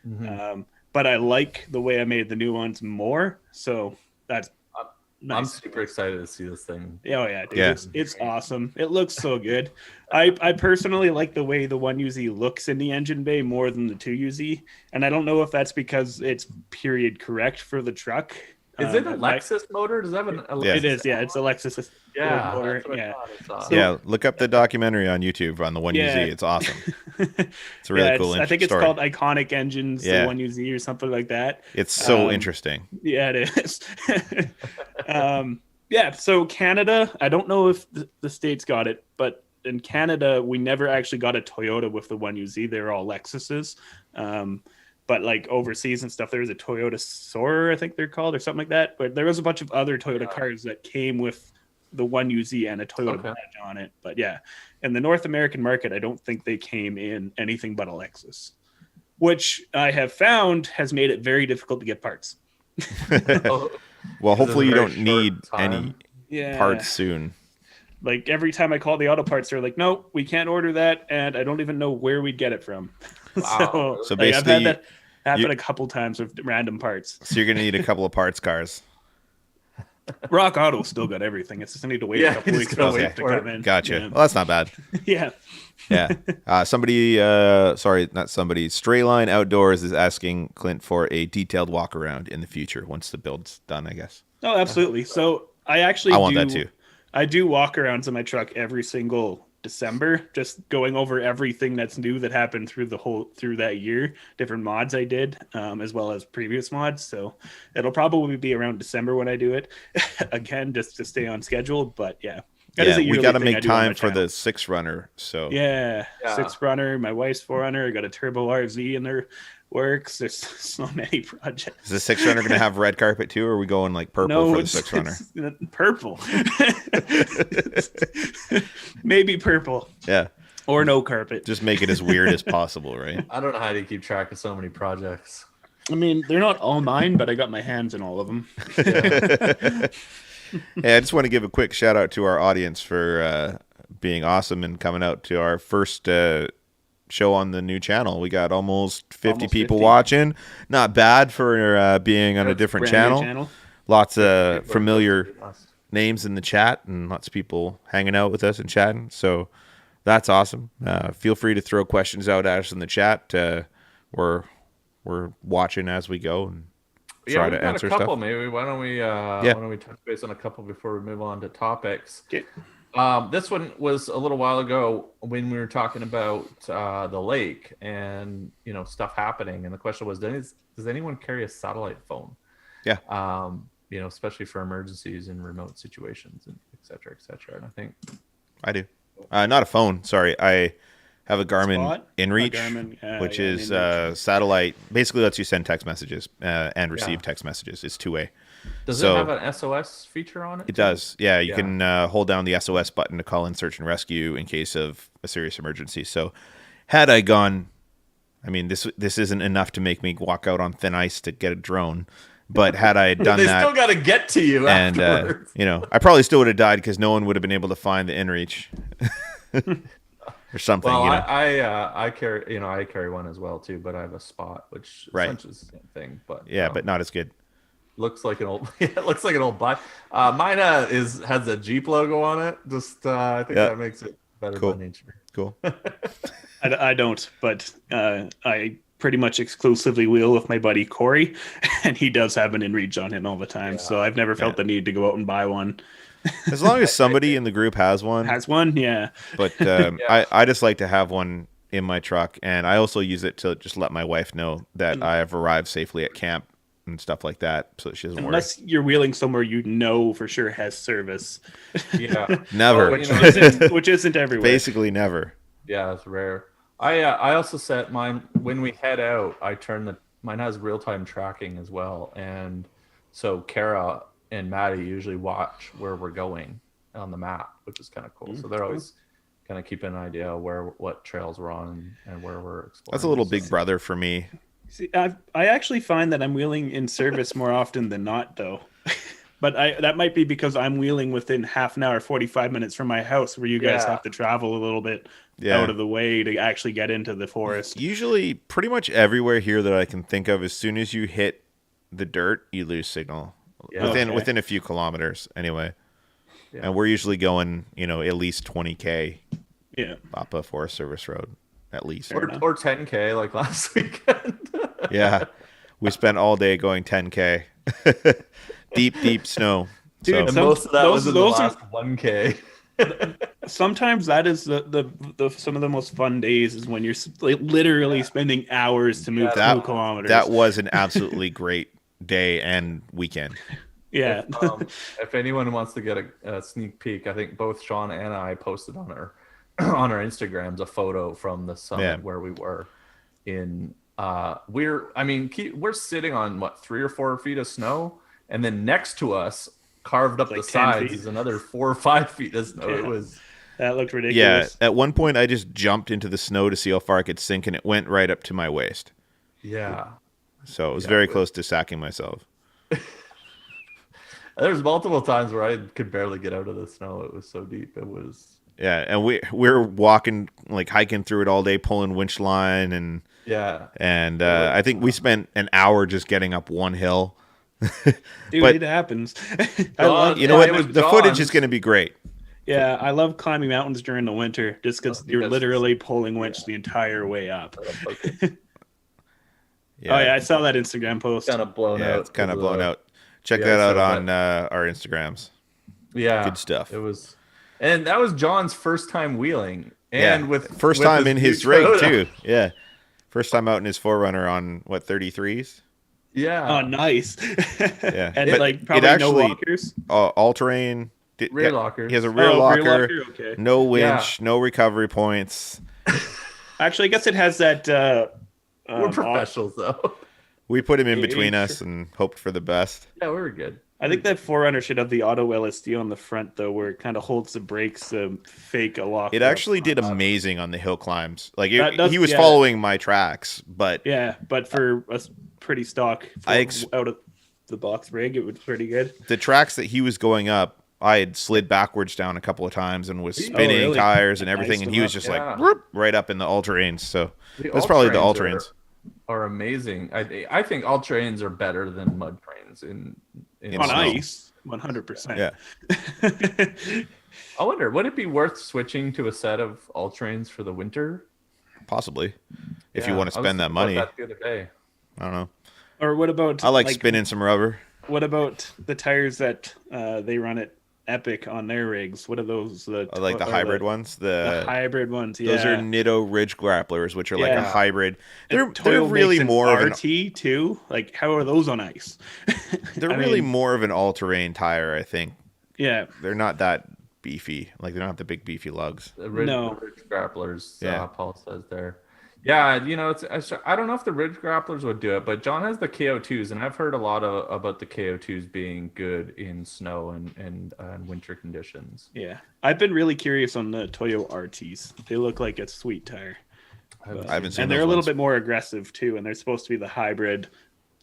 Mm-hmm. But I like the way I made the new ones more. So that's nice. I'm super excited to see this thing. Oh yeah, dude. It's awesome. It looks so good. I personally like the way the 1UZ looks in the engine bay more than the 2UZ, and I don't know if that's because it's period correct for the truck. Is it a Lexus motor? Does that have an? It is. Yeah, it's a Lexus motor. Yeah. Look up the documentary on YouTube on the 1UZ. It's awesome. It's a really cool. I think it's called Iconic Engines, the 1UZ or something like that. It's so interesting. Yeah, it is. So Canada, I don't know if the states got it, but in Canada, we never actually got a Toyota with the 1UZ. They were all Lexuses. But like overseas and stuff, there was a Toyota Soarer, I think they're called, or something like that. But there was a bunch of other Toyota cars that came with the 1UZ and a Toyota badge on it. But yeah, in the North American market, I don't think they came in anything but a Lexus, which I have found has made it very difficult to get parts. Well, hopefully you don't need any parts soon. Like every time I call the auto parts, they're like, "No, we can't order that," and I don't even know where we'd get it from. Wow. So basically, I've had that happen a couple times with random parts. So you're gonna need a couple of parts cars. Rock Auto still got everything. It's just I need to wait a couple weeks for it to come in. Gotcha. Yeah. Well, that's not bad. Yeah. Yeah. Strayline Outdoors is asking Clint for a detailed walk around in the future once the build's done, I guess. Oh, absolutely. So I want that too. I do walk arounds in my truck every single December, just going over everything that's new that happened through that year, different mods I did, as well as previous mods. So it'll probably be around December when I do it again, just to stay on schedule. But yeah, we got to make time for the 6Runner. So yeah, 6Runner, my wife's 4Runner. I got a Turbo RZ in there. Works. There's so many projects. Is the 6Runner going to have red carpet too, or are we going like purple for the 6Runner? Purple. Maybe purple. Yeah. Or no carpet. Just make it as weird as possible, right? I don't know how to keep track of so many projects. I mean, they're not all mine, but I got my hands in all of them. Yeah. Hey, I just want to give a quick shout out to our audience for being awesome and coming out to our first show on the new channel. We got almost 50 people watching. Not bad for being on a different channel. Lots of familiar names in the chat and lots of people hanging out with us and chatting. So that's awesome. Feel free to throw questions out at us in the chat. We're watching as we go and try to answer stuff. Maybe why don't we touch base on a couple before we move on to topics? Okay. This one was a little while ago when we were talking about the lake and stuff happening, and the question was, does anyone carry a satellite phone? Yeah. Especially for emergencies and remote situations, and et cetera, et cetera. And I think I do. Not a phone. Sorry, I have a Garmin InReach, which is satellite. Basically, lets you send text messages and receive text messages. It's two-way. Does it have an SOS feature on it? It does. Yeah, you can hold down the SOS button to call in search and rescue in case of a serious emergency. So had I gone, I mean, this isn't enough to make me walk out on thin ice to get a drone. But had I done they that, still got to get to you and afterwards. I probably still would have died because no one would have been able to find the InReach or something. Well, I carry one as well too, but I have a Spot, which essentially is the same thing. But but not as good. Looks like an old bike. Mine has a Jeep logo on it. Just I think that makes it better by nature. Cool. I don't, but I pretty much exclusively wheel with my buddy Corey, and he does have an InReach on him all the time. So I've never felt the need to go out and buy one. As long as somebody in the group has one. Yeah. But I just like to have one in my truck, and I also use it to just let my wife know that I have arrived safely at camp and stuff like that, so she doesn't Unless you're wheeling somewhere for sure has service. Yeah. Never. Which isn't everywhere. Basically never. Yeah, it's rare. I also set mine when we head out. Mine has real-time tracking as well, and so Kara and Maddie usually watch where we're going on the map, which is kind of cool. So they're always kind of keeping an idea of what trails we're on and where we're exploring. That's a little big brother for me. See, I actually find that I'm wheeling in service more often than not, though. But that might be because I'm wheeling within half an hour, 45 minutes from my house, where you guys have to travel a little bit out of the way to actually get into the forest. Usually, pretty much everywhere here that I can think of, as soon as you hit the dirt, you lose signal. Within a few kilometers, anyway. Yeah. And we're usually going, at least 20K up a Forest Service road, at least. Or 10K like last weekend. Yeah. We spent all day going 10K. Deep snow. Dude, and most of that was in the last 1K. Sometimes that is the some of the most fun days is when you're literally spending hours to move 2 kilometers. That was an absolutely great day and weekend. Yeah. If anyone wants to get a sneak peek, I think both Shaun and I posted on our on our Instagrams a photo from the summit where we were in. We're sitting on what 3 or 4 feet of snow, and then next to us, carved up Like the 10 sides, feet. is another 4 or 5 feet of snow. Yeah. It was That looked Yeah, ridiculous. at one point I just jumped into the snow to see how far I could sink, and it went right up to my waist. yeah. So it was very close to sacking myself. There's multiple times where I could barely get out of the snow. It was so deep. It was And we're walking, like hiking through it all day, pulling winch line, and I think we spent an hour just getting up one hill. Dude, but it happens. you know what? The footage is going to be great. Yeah, I love climbing mountains during the winter just because you're literally pulling winch the entire way up. Yeah. Oh yeah, I saw that Instagram post. kind of blown out. It's kind of blown out. Check yeah, that out so on our Instagrams. Yeah, Good stuff. It was, and that was John's first time wheeling, and first with time his in his new rig Toyota. too. Yeah, first time out in his 4Runner on what 33s. Yeah. Oh, nice. Yeah, And but like probably actually, no lockers. all terrain. Rear lockers. He has a rear Rear locker. locker, okay. No winch. No recovery points. Actually, I guess it has that. We're professionals though. We put him in Yeah, between sure. us and hoped for the best. Yeah, we were good. I think that 4Runner should have the auto LSD on the front though, where it kind of holds the brakes to fake a lock. It actually did amazing on the hill climbs. Like That does- he was yeah. following my tracks, but Yeah, but for a pretty stock out of the box rig, it was pretty good. the tracks that he was going up, I had slid backwards down a couple of times and was spinning really? tires and That everything, iced and them he was up, just yeah. like whoop, right up in the all terrains. So The that's probably the all all-terrains terrains. are amazing. I think all trains are better than mud trains in On snow. ice, 100%. Yeah, I wonder, would it be worth switching to a set of all trains for the winter? possibly. If you Yeah, want to I was spend that thinking about money, that the other day. I don't know. Or what about I like spinning some rubber. What about the tires that they run at Epic on their rigs? What are those? I like the hybrid ones. The hybrid ones. Yeah. Those are Nitto Ridge Grapplers, which are like a Yeah. hybrid. And They're Toyo really makes an more of an RT too. Like, how are those on ice? they're I really mean, more of an all-terrain tire, I think. Yeah. They're not that beefy. Like they don't have the big beefy lugs. The ridge, No. the ridge grapplers, Yeah. Paul says there. Yeah, you know, I don't know if the ridge grapplers would do it, but John has the KO2s, and I've heard a lot about the KO2s being good in snow and winter conditions. Yeah. I've been really curious on the Toyo RTs. They look like a sweet tire. I haven't seen And they're those a little ones. bit more aggressive too, and they're supposed to be the hybrid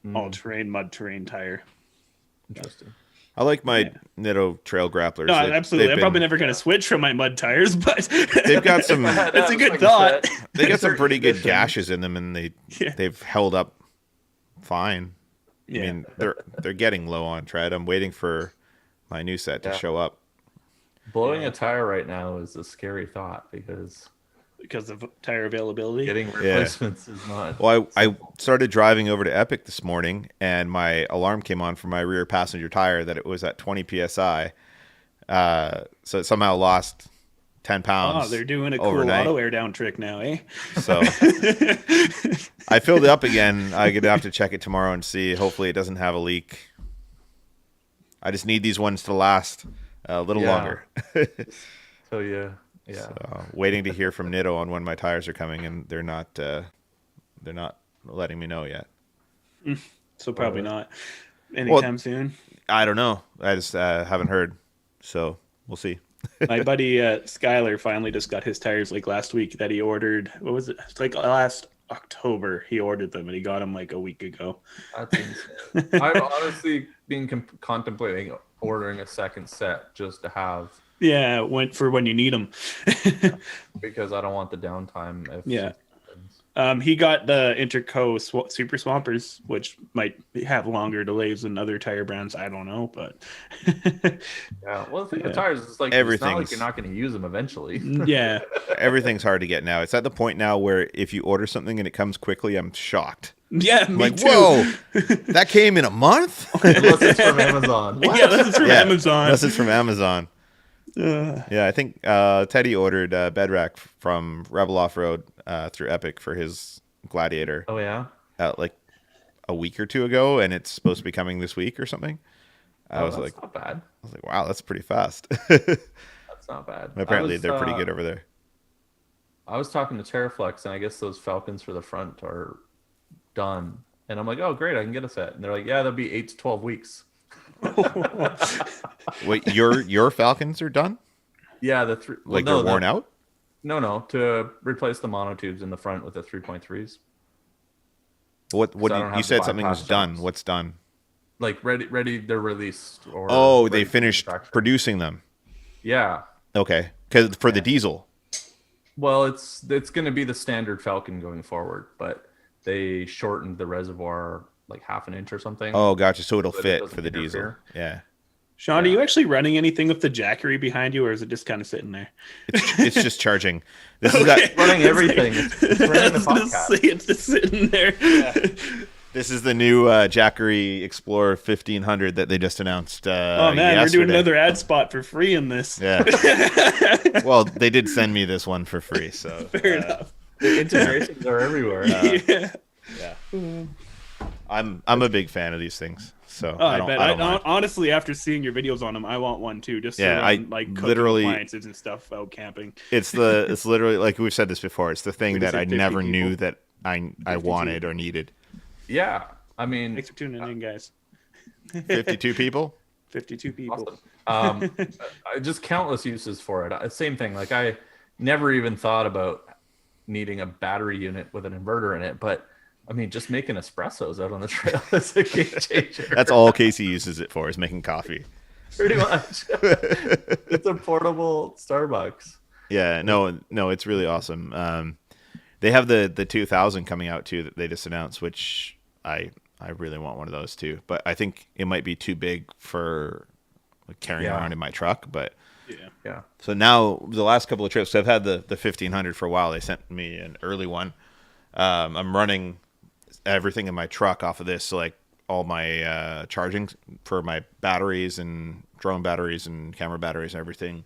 Mm. all-terrain, mud-terrain tire. Interesting. I like my Nitto Trail Grapplers. No, They've- absolutely. they've I'm probably been- never going to switch from my mud tires, but They've got some. it's a good Like thought. said. They got some Certain pretty good conditions. gashes in them, and Yeah. they've held up fine. Yeah. I mean, they're getting low on tread. I'm waiting for my new set to Yeah. show up. Blowing a tire right now is a scary thought because Because of tire availability. getting replacements is not. Well, I started driving over to Epic this morning, and my alarm came on for my rear passenger tire that it was at 20 psi. So it somehow lost 10 pounds. Oh, they're doing a cool overnight. auto air down trick now, eh? So I filled it up again. I'm gonna have to check it tomorrow and see. Hopefully, it doesn't have a leak. I just need these ones to last a little Yeah. longer. So yeah. Waiting to hear from Nitto on when my tires are coming, and they're not letting me know yet. So probably not anytime soon. I don't know. I just haven't heard, so we'll see. My buddy Skyler finally just got his tires like last week that he ordered. What was it? It's like last October he ordered them and he got them like a week ago. That's insane. I've honestly been contemplating ordering a second set just to have, Yeah, went for when you need them. because I don't want the downtime. If Yeah. something happens. He got the Interco Super Swampers, which might have longer delays than other tire brands. I don't know, but Yeah. Well, the thing with tires is like it's not like Everything's- you're not going to use them eventually. yeah. Everything's hard to get now. It's at the point now where if you order something and it comes quickly, I'm shocked. Yeah, I'm me like, too. whoa, that came in a month? Unless it's from Amazon. What? Yeah, this is from Amazon. Unless it's from Amazon. Yeah, I think Teddy ordered bed rack from Rebel Off Road through Epic for his Gladiator Oh yeah. like a week or two ago, and it's supposed to be coming this week or something. I was that's like, not bad. wow, that's pretty fast. That's not bad. Apparently, I was, they're pretty good over there. I was talking to Teraflex, and I guess those Falcons for the front are done. And I'm like, oh, great, I can get a set. And they're like, yeah, that'll be 8 to 12 weeks. Wait, your Falcons are done? Yeah, the three. Like they're worn out? No, to replace the monotubes in the front with the 3.3s. What you said something was done. channels. What's done? Like ready, they're released. Or They ready for finished manufacture. producing them. Yeah. Okay, because for the diesel. Well, it's going to be the standard Falcon going forward, but they shortened the reservoir like half an inch or something. Oh, gotcha. So it'll So that it fit doesn't for the diesel. interfere. Yeah. Sean, are you actually running anything with the Jackery behind you, or is it just kind of sitting there? It's just charging. This is Okay. that. Running everything. It's running the podcast. It's just sitting there. This is the new Jackery Explorer 1500 that they just announced. Oh man, yesterday. we're doing another ad spot for free in this. Yeah. Well, they did send me this one for free, so Fair enough. The integrations are everywhere. Yeah. I'm a big fan of these things. So Oh, I don't, bet. I don't mind. Honestly, after seeing your videos on them, I want one too. Just Yeah, to I run, like cooking literally- appliances and stuff out camping. It's literally like we've said this before. It's the thing We that just I said 50 never knew people. that I wanted or needed. Yeah. I mean, Thanks for tuning in, guys. 52 people. 52 people. awesome. Just countless uses for it. Same thing. Like I never even thought about needing a battery unit with an inverter in it, but I mean, just making espressos out on the trail is a game changer. That's all Casey uses it for, is making coffee. Pretty much. It's a portable Starbucks. Yeah, no, it's really awesome. They have the 2000 coming out too that they just announced, which I really want one of those too. But I think it might be too big for carrying Yeah. around in my truck. But Yeah. so now the last couple of trips, I've had the 1500 for a while. They sent me an early one. I'm running everything in my truck off of this, so like all my charging for my batteries and drone batteries and camera batteries and everything.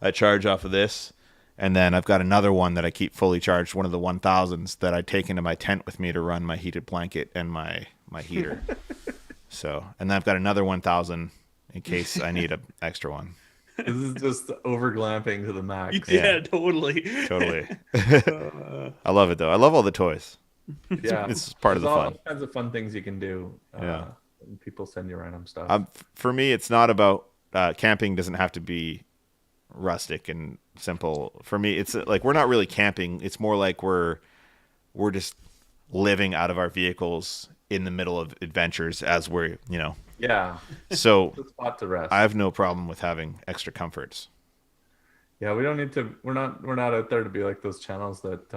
I charge off of this. And then I've got another one that I keep fully charged, one of the 1000s that I take into my tent with me to run my heated blanket and my heater. So, and then I've got another 1000 in case I need an extra one. This is just over glamping to the max. Yeah, totally. Totally. I love it though. I love all the toys. Yeah. It's part of the There's fun. all kinds of fun things you can do. Yeah. And people send you random stuff. For me, it's not about camping. Doesn't have to be rustic and simple. For me, it's like we're not really camping. It's more like we're just living out of our vehicles in the middle of adventures as we're, Yeah. So It's a spot to rest. I have no problem with having extra comforts. Yeah, we don't need to. We're not out there to be like those channels that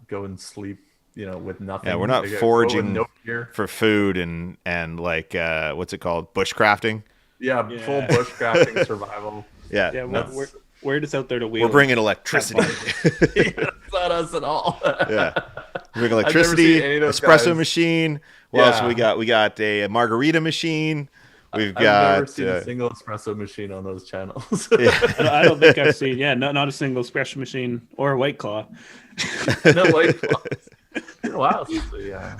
go and sleep, with nothing. Yeah, we're not They go with foraging no gear. for food and like what's it called, bushcrafting. Yeah, full bushcrafting survival. Yeah, Yeah, no, we're just out there to wheel. we're bringing electricity. It's not us at all. Yeah, we're bringing never electricity, seen any of those espresso guys. machine. What else Yeah. we got? We got a margarita machine. We've I've never got seen a single espresso machine on those channels. I don't think I've seen. Yeah, not a single espresso machine or a White Claw. No white claws. It's been a while since yeah.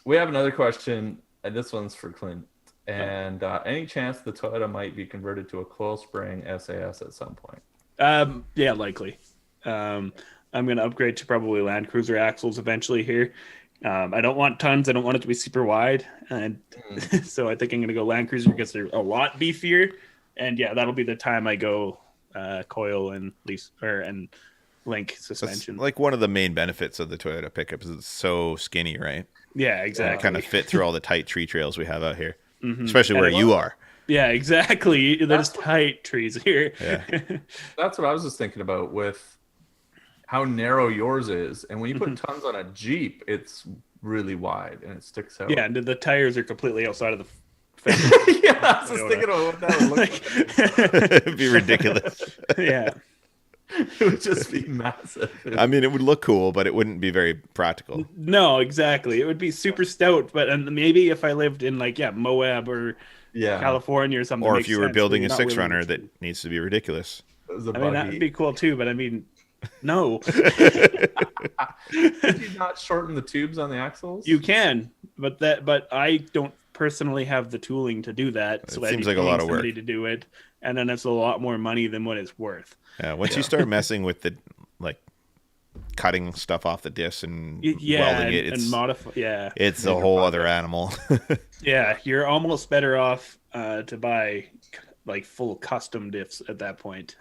We have another question, and this one's for Clint. And any chance the Toyota might be converted to a coil spraying SAS at some point? Yeah, likely. I'm going to upgrade to probably Land Cruiser axles eventually here. I don't want tons. I don't want it to be super wide. And so I think I'm going to go Land Cruiser because they're a lot beefier. And yeah, that'll be the time I go coil and and link That's suspension. like one of the main benefits of the Toyota pickup is it's so skinny, right? Yeah, It exactly. kind of fit through all the tight tree trails we have out here, Mhm. especially And where it you will- are. Yeah, exactly. There's tight trees here. Yeah. That's what I was just thinking about with how narrow yours is. And when you put tons on a Jeep, it's really wide and it sticks out. Yeah, and the tires are completely outside of the fence. Yeah, I was just thinking about what that would look like. It'd be ridiculous. Yeah. It would just be massive. I mean, it would look cool, but it wouldn't be very practical. No, exactly. It would be super stout, but and maybe if I lived in Moab or Yeah. California or something. Or makes if you were sense, building but a not six willing runner to. that needs to be ridiculous. It was a I mean, that'd buggy. be cool too, but I mean, no. Did you not shorten the tubes on the axles? You can, but I don't personally have the tooling to do that. So It I'd seems be like a paying lot of work. somebody to do it, and then it's a lot more money than what it's worth. Yeah, once you start messing with the like cutting stuff off the disc and welding it, and modify. Yeah, it's a whole other animal. yeah, you're almost better off to buy like full custom diffs at that point.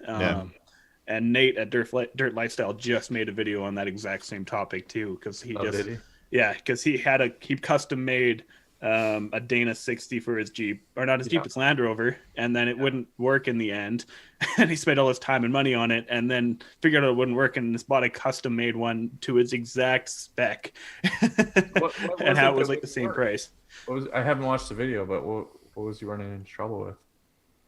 And Nate at Dirt Lifestyle just made a video on that exact same topic too, because he custom made a Dana 60 for his Jeep, or not his Jeep, it's Land Rover, and then it wouldn't work in the end, and he spent all his time and money on it, and then figured out it wouldn't work, and just bought a custom made one to its exact spec, and how it was like the same price. I haven't watched the video, but what was he running into trouble with?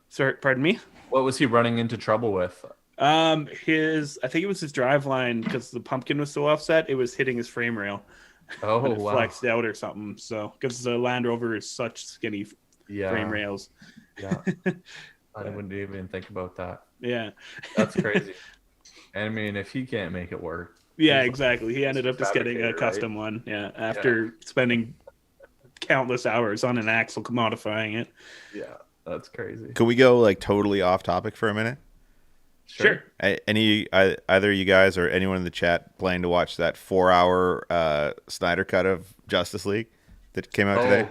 Sorry, pardon me? What was he running into trouble with? I think it was his driveline, because the pumpkin was so offset, it was hitting his frame rail. Oh, it wow. flexed out or something. So, because the Land Rover is such skinny frame rails. Yeah. I wouldn't even think about that. Yeah. That's crazy. I mean, if he can't make it work. Yeah, exactly. He ended up just getting a custom one. Yeah. After spending countless hours on an axle modifying it. Yeah. That's crazy. Could we go like totally off topic for a minute? Sure. Either you guys or anyone in the chat planning to watch that 4-hour Snyder cut of Justice League that came out today?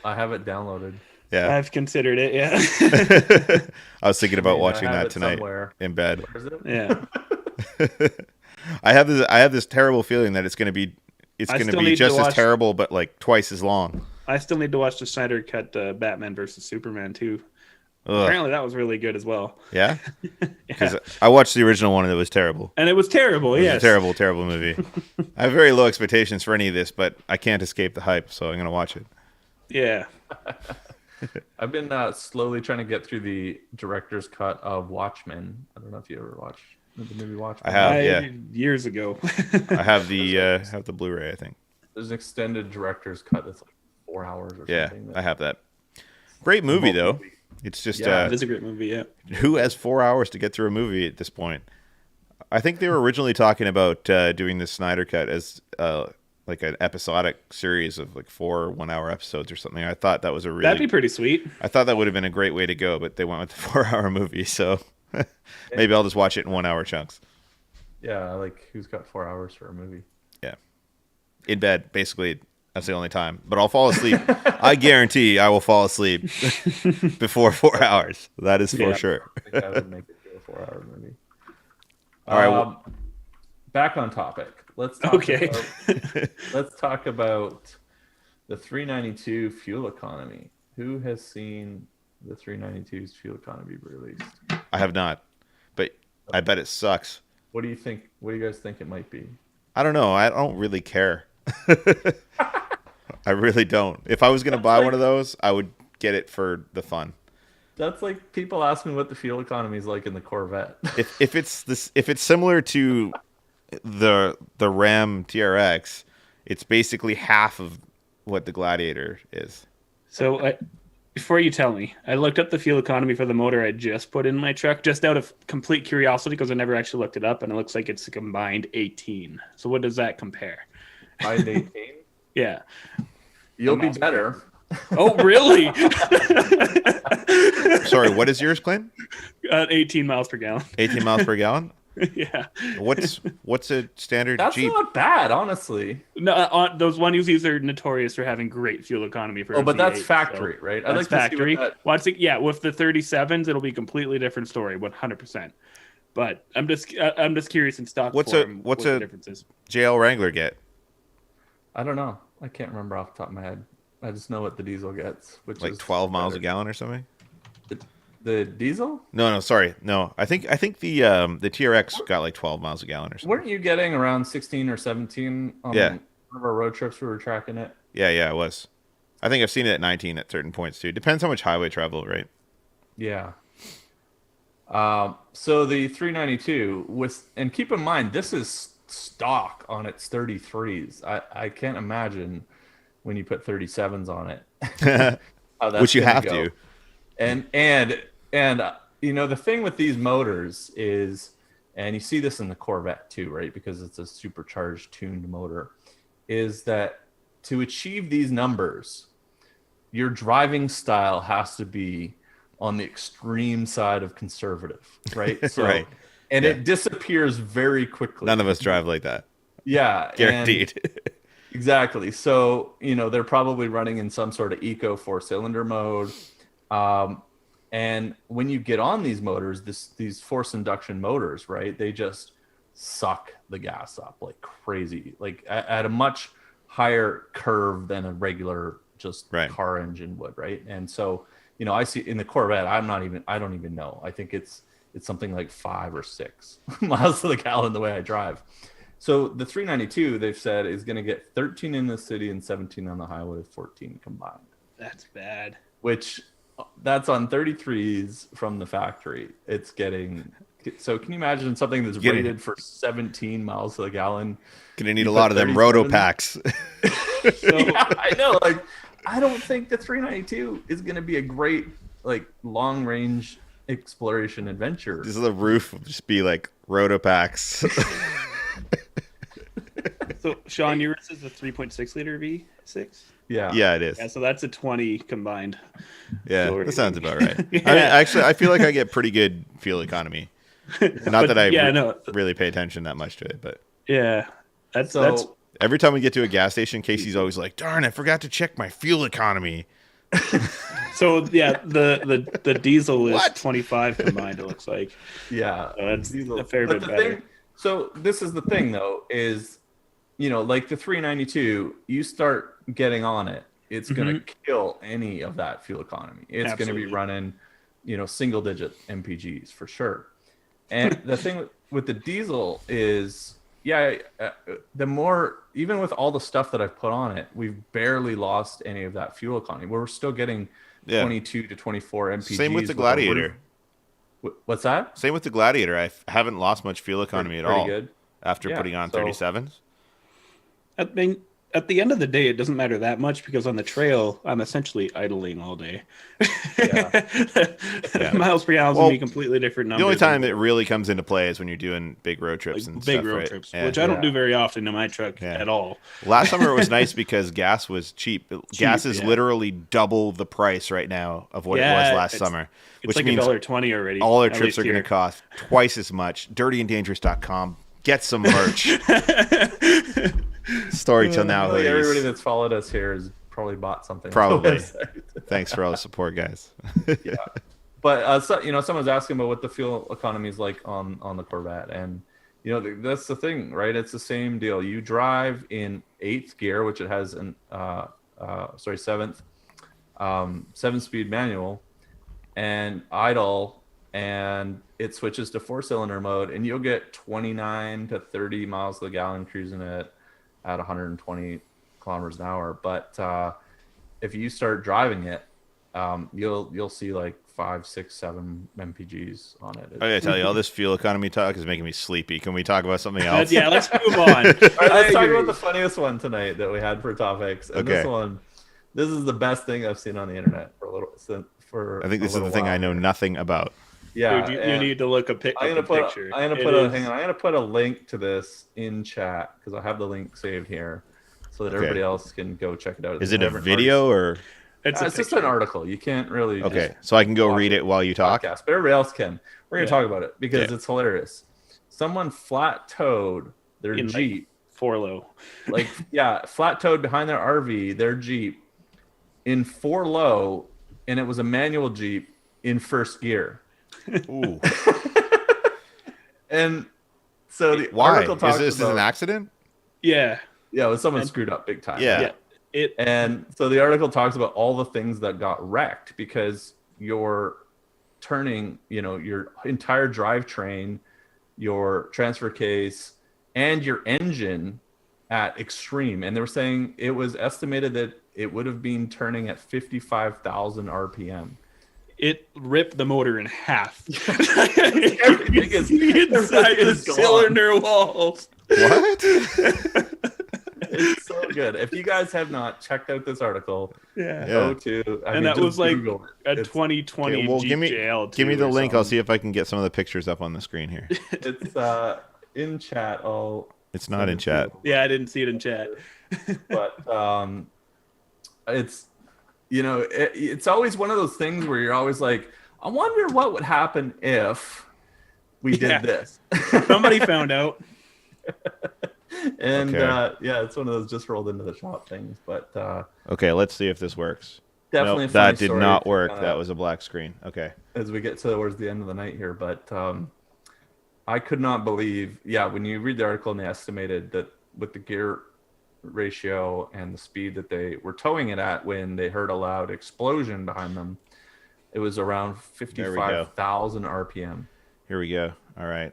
I have it downloaded. Yeah, I've considered it. Yeah. I was thinking about watching that tonight in bed. Where is it? Yeah. I have this terrible feeling that it's going to be just as terrible, but like twice as long. I still need to watch the Snyder cut Batman versus Superman too. Ugh. Apparently that was really good as well. Yeah? Because I watched the original one and it was terrible. And it was terrible, yes. It was a terrible, terrible movie. I have very low expectations for any of this, but I can't escape the hype, so I'm going to watch it. Yeah. I've been slowly trying to get through the director's cut of Watchmen. I don't know if you ever watched the movie Watchmen. I have, yeah. Years ago. I have the Blu-ray, I think. There's an extended director's cut that's like 4 hours or something. Yeah, I have that. Great movie, though. It's just it is a great movie. Yeah. Who has 4 hours to get through a movie at this point? I think they were originally talking about doing the Snyder Cut as like an episodic series of like 4 1-hour episodes or something. I thought that was that'd be pretty sweet. I thought that would have been a great way to go, but they went with the 4-hour movie. So maybe I'll just watch it in 1-hour chunks. Yeah, like who's got 4 hours for a movie? Yeah, in bed basically. That's the only time. But I'll fall asleep. I guarantee I will fall asleep before 4 hours. That is for sure. I think I would make it to a 4-hour movie. All right. Back on topic. Let's talk about the 392 fuel economy. Who has seen the 392's fuel economy released? I have not. But I bet it sucks. What do you think? What do you guys think it might be? I don't know. I don't really care. I really don't. If I was going to buy one of those, I would get it for the fun. That's like people asking what the fuel economy is like in the Corvette. if it's similar to the Ram TRX, it's basically half of what the Gladiator is. So before you tell me, I looked up the fuel economy for the motor I just put in my truck, just out of complete curiosity, because I never actually looked it up, and it looks like it's a combined 18. So what does that compare? Combined 18? Yeah. You'll be better. Oh, really? Sorry, what is yours, Clint? 18 miles per gallon. 18 miles per gallon? Yeah. What's a standard That's Jeep? That's not bad, honestly. No, those 1UZs are notorious for having great fuel economy for. But that's factory, right? That's like factory. With the 37s, it'll be a completely different story, 100%. But I'm just curious in stock form what the difference is. JL Wrangler get? I don't know. I can't remember off the top of my head. I just know what the diesel gets, which like is 12 miles a gallon or something. The diesel? No, sorry, no. I think the TRX got like 12 miles a gallon or something. Weren't you getting around 16 or 17 on one of our road trips? We were tracking it. Yeah, it was. I think I've seen it at 19 at certain points too. Depends how much highway travel, right? Yeah. So the 392 and keep in mind this is stock on its 33s. I can't imagine when you put 37s on it. Which you have to. And you know, the thing with these motors is, and you see this in the Corvette too, right? Because it's a supercharged tuned motor, is that to achieve these numbers, your driving style has to be on the extreme side of conservative, right? So, Right. And Yeah. it disappears very quickly. None of us drive like that. Yeah. Guaranteed. Exactly. So, they're probably running in some sort of eco 4-cylinder mode. And when you get on these motors, these forced induction motors, right? They just suck the gas up like crazy, like at a much higher curve than a regular just car engine would, right? And so, I see in the Corvette, I don't even know. I think it's something like 5 or 6 miles to the gallon the way I drive. So the 392, they've said, is going to get 13 in the city and 17 on the highway, 14 combined. That's bad. Which that's on 33s from the factory. It's getting... So can you imagine something that's rated for 17 miles to the gallon? Gonna need a lot of them roto packs. Yeah, I know. Like, I don't think the 392 is going to be a great long range exploration adventure. Just the roof will just be like roto packs. So Shaun, yours is a 3.6 liter V6. Yeah, it is. Yeah, so that's a 20 combined. Yeah, So that sounds about right. Yeah. I mean, actually, I feel like I get pretty good fuel economy. Not that I really pay attention that much to it, but yeah, that's every time we get to a gas station, Casey's always like, "Darn, I forgot to check my fuel economy." So yeah, the diesel is 25 combined. It looks like. Yeah, so that's diesel. A fair bit better. So this is the thing, though, is like the 392, you start getting on it, it's going to kill any of that fuel economy. It's going to be running, single digit MPGs for sure. And the thing with the diesel is, the more, even with all the stuff that I've put on it, we've barely lost any of that fuel economy. We're still getting 22 to 24 MPGs. Same with the Gladiator. What's that? Same with the Gladiator. I haven't lost much fuel economy at all good. after putting on 37s. I mean, at the end of the day, it doesn't matter that much because on the trail, I'm essentially idling all day. Miles per gallon is going to be completely different numbers. The only time it really comes into play is when you're doing big road trips and big stuff, road right? trips, which I don't do very often in my truck at all. Last summer it was nice because gas was cheap. Gas is literally double the price right now of what it was last summer. It's like $1.20 already. All our trips are going to cost twice as much. DirtyandDangerous.com. Get some merch. Story till now. Everybody that's followed us here has probably bought something. Probably. Thanks for all the support, guys. Yeah. But someone's asking about what the fuel economy is like on the Corvette, and that's the thing, right? It's the same deal. You drive in 8th gear, which it has an 7th 7-speed manual, and idle, and it switches to 4-cylinder mode, and you'll get 29 to 30 miles to the gallon cruising at 120 kilometers an hour. But if you start driving it, you'll see like 5, 6, 7 MPGs on it. I gotta tell you, all this fuel economy talk is making me sleepy. Can we talk about something else? Yeah, let's move on. All right, let's talk about the funniest one tonight that we had for topics. And this is the best thing I've seen on the internet for a little. I think this is the thing I know nothing about. Yeah, dude, you need to look a picture. I'm gonna put a link to this in chat because I have the link saved here, so that everybody else can go check it out. Is it a video or? It's just an article. You can't really. Okay, so I can go read it while you talk. Podcast, but everybody else can. We're gonna talk about it because it's hilarious. Someone flat towed their Jeep. Four-low. Flat towed behind their RV, their Jeep, in 4-low, and it was a manual Jeep in 1st gear. Ooh. And so the article talks is this an accident? Yeah. Yeah, it was someone screwed up big time. Yeah. And so the article talks about all the things that got wrecked because you're turning, your entire drivetrain, your transfer case, and your engine at extreme. And they were saying it was estimated that it would have been turning at 55,000 RPM. It ripped the motor in half. Everything is inside the cylinder walls. What? It's so good. If you guys have not checked out this article, go to. That was like a 2020 Jeep JL. Give me the link. I'll see if I can get some of the pictures up on the screen here. It's in chat. It's not in chat. Yeah, I didn't see it in chat. But it's it's always one of those things where you're always like, I wonder what would happen if we did this. Somebody found out. And Okay. it's one of those just rolled into the shop things. But Okay, let's see if this works. definitely Nope, a funny that did story not to work. kinda- That was a black screen. Okay. as we get towards the end of the night here. But I could not believe, when you read the article and they estimated that with the gear ratio and the speed that they were towing it at when they heard a loud explosion behind them, it was around 55,000 RPM. Here we go. All right.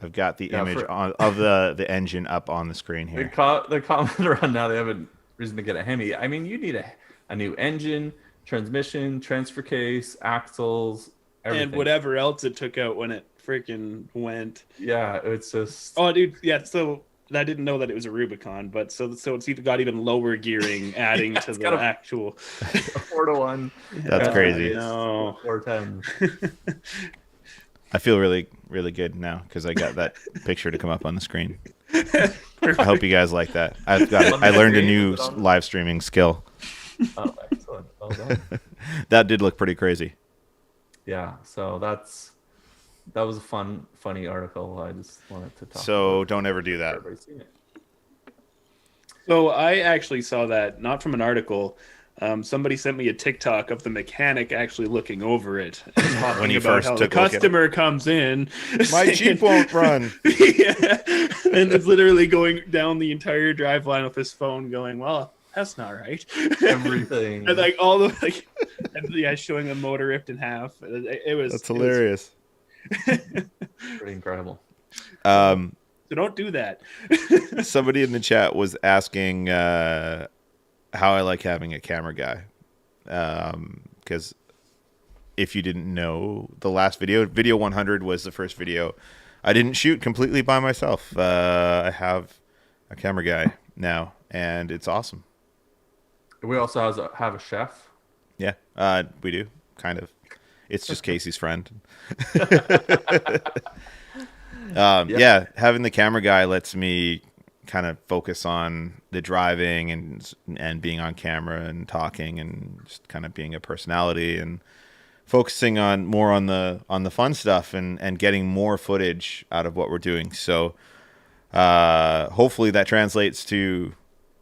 I've got the Yeah, image of the engine up on the screen The here. comment around now, they have a reason to get a Hemi. I mean, you need a new engine, transmission, transfer case, axles, everything. And whatever else it took out when it freaking went. Yeah, it's just... Oh, dude, yeah, so I didn't know that it was a Rubicon, but so it's even got even lower gearing adding to the actual... a 4-to-1. That's crazy. No. 410. I feel really, really good now because I got that picture to come up on the screen. I hope you guys like that. I learned a new live streaming skill. Oh, excellent. Well done. That did look pretty crazy. Yeah, so that was a funny article. I just wanted to talk So about. don't ever do that. Everybody's seen it. So I actually saw that, not from an article. Somebody sent me a TikTok of the mechanic actually looking over it and talking When he about first how the took a look at it. customer comes in. My saying- Jeep won't run. Yeah, and it's literally going down the entire drive line with his phone, going, "Well, that's not right." Everything. And like all the and showing the motor ripped in half. It was That's hilarious. Pretty incredible. So don't do that. Somebody in the chat was asking how I like having a camera guy. Because if you didn't know, the last video 100 was the first video I didn't shoot completely by myself. I have a camera guy now, and it's awesome. We also have a chef. Yeah, we do, kind of. It's just Casey's friend. Yeah, having the camera guy lets me kind of focus on the driving and being on camera and talking and just kind of being a personality and focusing more on the fun stuff and getting more footage out of what we're doing. So hopefully that translates to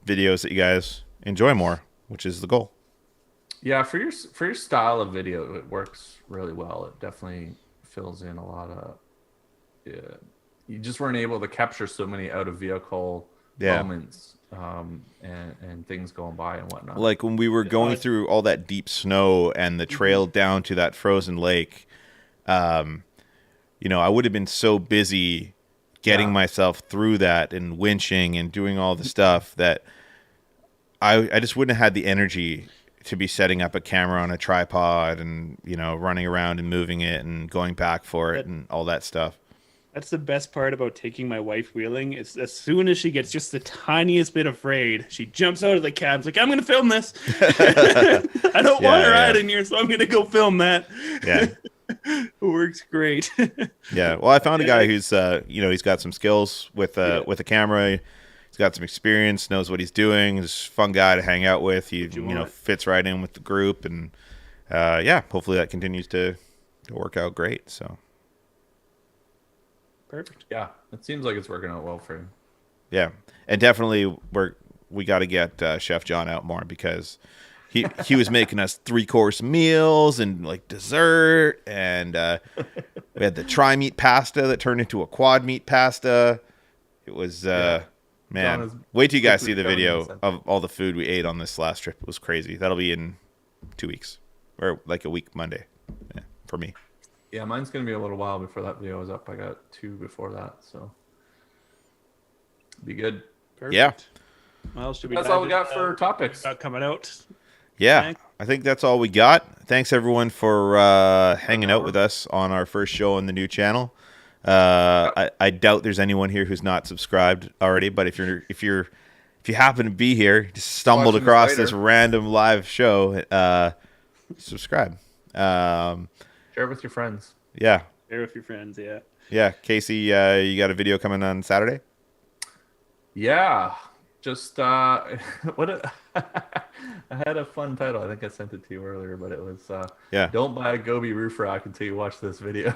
videos that you guys enjoy more, which is the goal. Yeah, for your style of video, it works really well. It definitely fills in a lot of. You just weren't able to capture so many out of vehicle moments and things going by and whatnot. Like when we were going through all that deep snow and the trail down to that frozen lake, I would have been so busy getting myself through that and winching and doing all the stuff that I just wouldn't have had the energy to be setting up a camera on a tripod and, running around and moving it and going back for it and all that stuff. That's the best part about taking my wife wheeling. It's as soon as she gets just the tiniest bit afraid, she jumps out of the cab. Like, I'm going to film this. I don't want to ride in here, so I'm going to go film that. Yeah. It works great. Yeah. Well, I found a guy who's, he's got some skills with a camera. He's got some experience, knows what he's doing. He's a fun guy to hang out with. He, fits right in with the group. And, hopefully that continues to work out great. So. Perfect. Yeah, it seems like it's working out well for you. Yeah, and definitely we got to get Chef John out more because he was making us 3-course meals and like dessert, and we had the tri-meat pasta that turned into a quad meat pasta. It was man. Wait till you guys see the video of all the food we ate on this last trip. It was crazy. That'll be in 2 weeks or like a week Monday for me. Yeah, mine's going to be a little while before that video is up. I got 2 before that, so be good. Perfect. Yeah. Well, should we That's dive all we got into for topics. coming out? Yeah, Thanks. I think that's all we got. Thanks everyone for hanging out with us on our first show on the new channel. I doubt there's anyone here who's not subscribed already, but if you happen to be here, just stumbled Watching across this this random live show, subscribe. Share it with your friends. Yeah. Share with your friends, yeah. Yeah, Casey, you got a video coming on Saturday? Yeah, just I had a fun title. I think I sent it to you earlier, but it was Yeah. Don't buy a Gobi roof rack until you watch this video.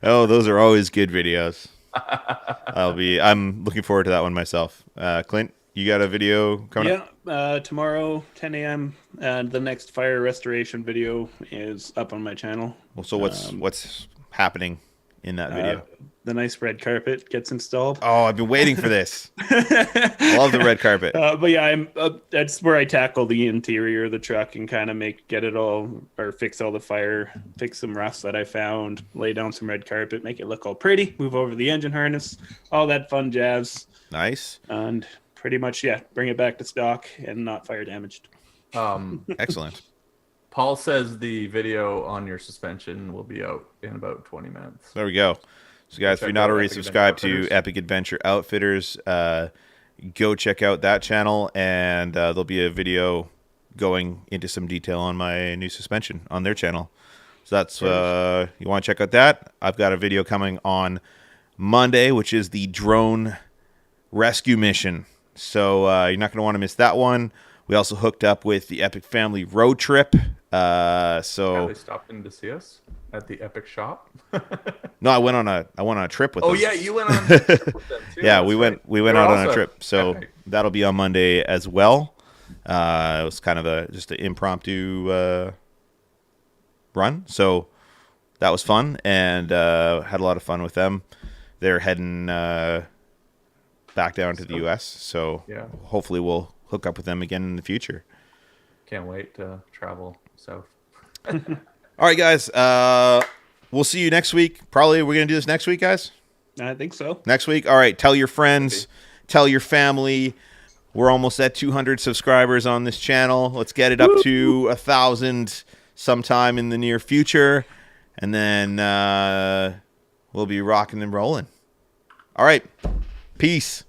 Oh, those are always good videos. I'm looking forward to that one myself. Clint, you got a video coming up? Tomorrow, 10 a.m. And the next fire restoration video is up on my channel. Well, so what's happening in that video? The nice red carpet gets installed. Oh, I've been waiting for this. I love the red carpet. But yeah, that's where I tackle the interior of the truck and kind of get it all, or fix all the fire, fix some rust that I found, lay down some red carpet, make it look all pretty, move over the engine harness, all that fun jazz. Nice. And pretty much, bring it back to stock and not fire damaged. Excellent. Paul says the video on your suspension will be out in about 20 minutes. There we go. So, guys, if you're not already subscribed to Epic Adventure Outfitters, go check out that channel, and there'll be a video going into some detail on my new suspension on their channel. So that's you want to check out that. I've got a video coming on Monday, which is the drone rescue mission. So you're not going to want to miss that one. We also hooked up with the Epic Family Road Trip. They stopped in to see us at the Epic shop. No, I went on a trip with them. Oh yeah, you went on a trip with them too. Yeah, we went out on a trip. So that'll be on Monday as well. It was kind of just an impromptu run. So that was fun, and had a lot of fun with them. They're heading back down to the US. So hopefully we'll hook up with them again in the future. Can't wait to travel south. All right, guys. We'll see you next week. Probably we're going to do this next week, guys? I think so. Next week? All right. Tell your friends. Tell your family. We're almost at 200 subscribers on this channel. Let's get it up to 1,000 sometime in the near future. And then we'll be rocking and rolling. All right. Peace.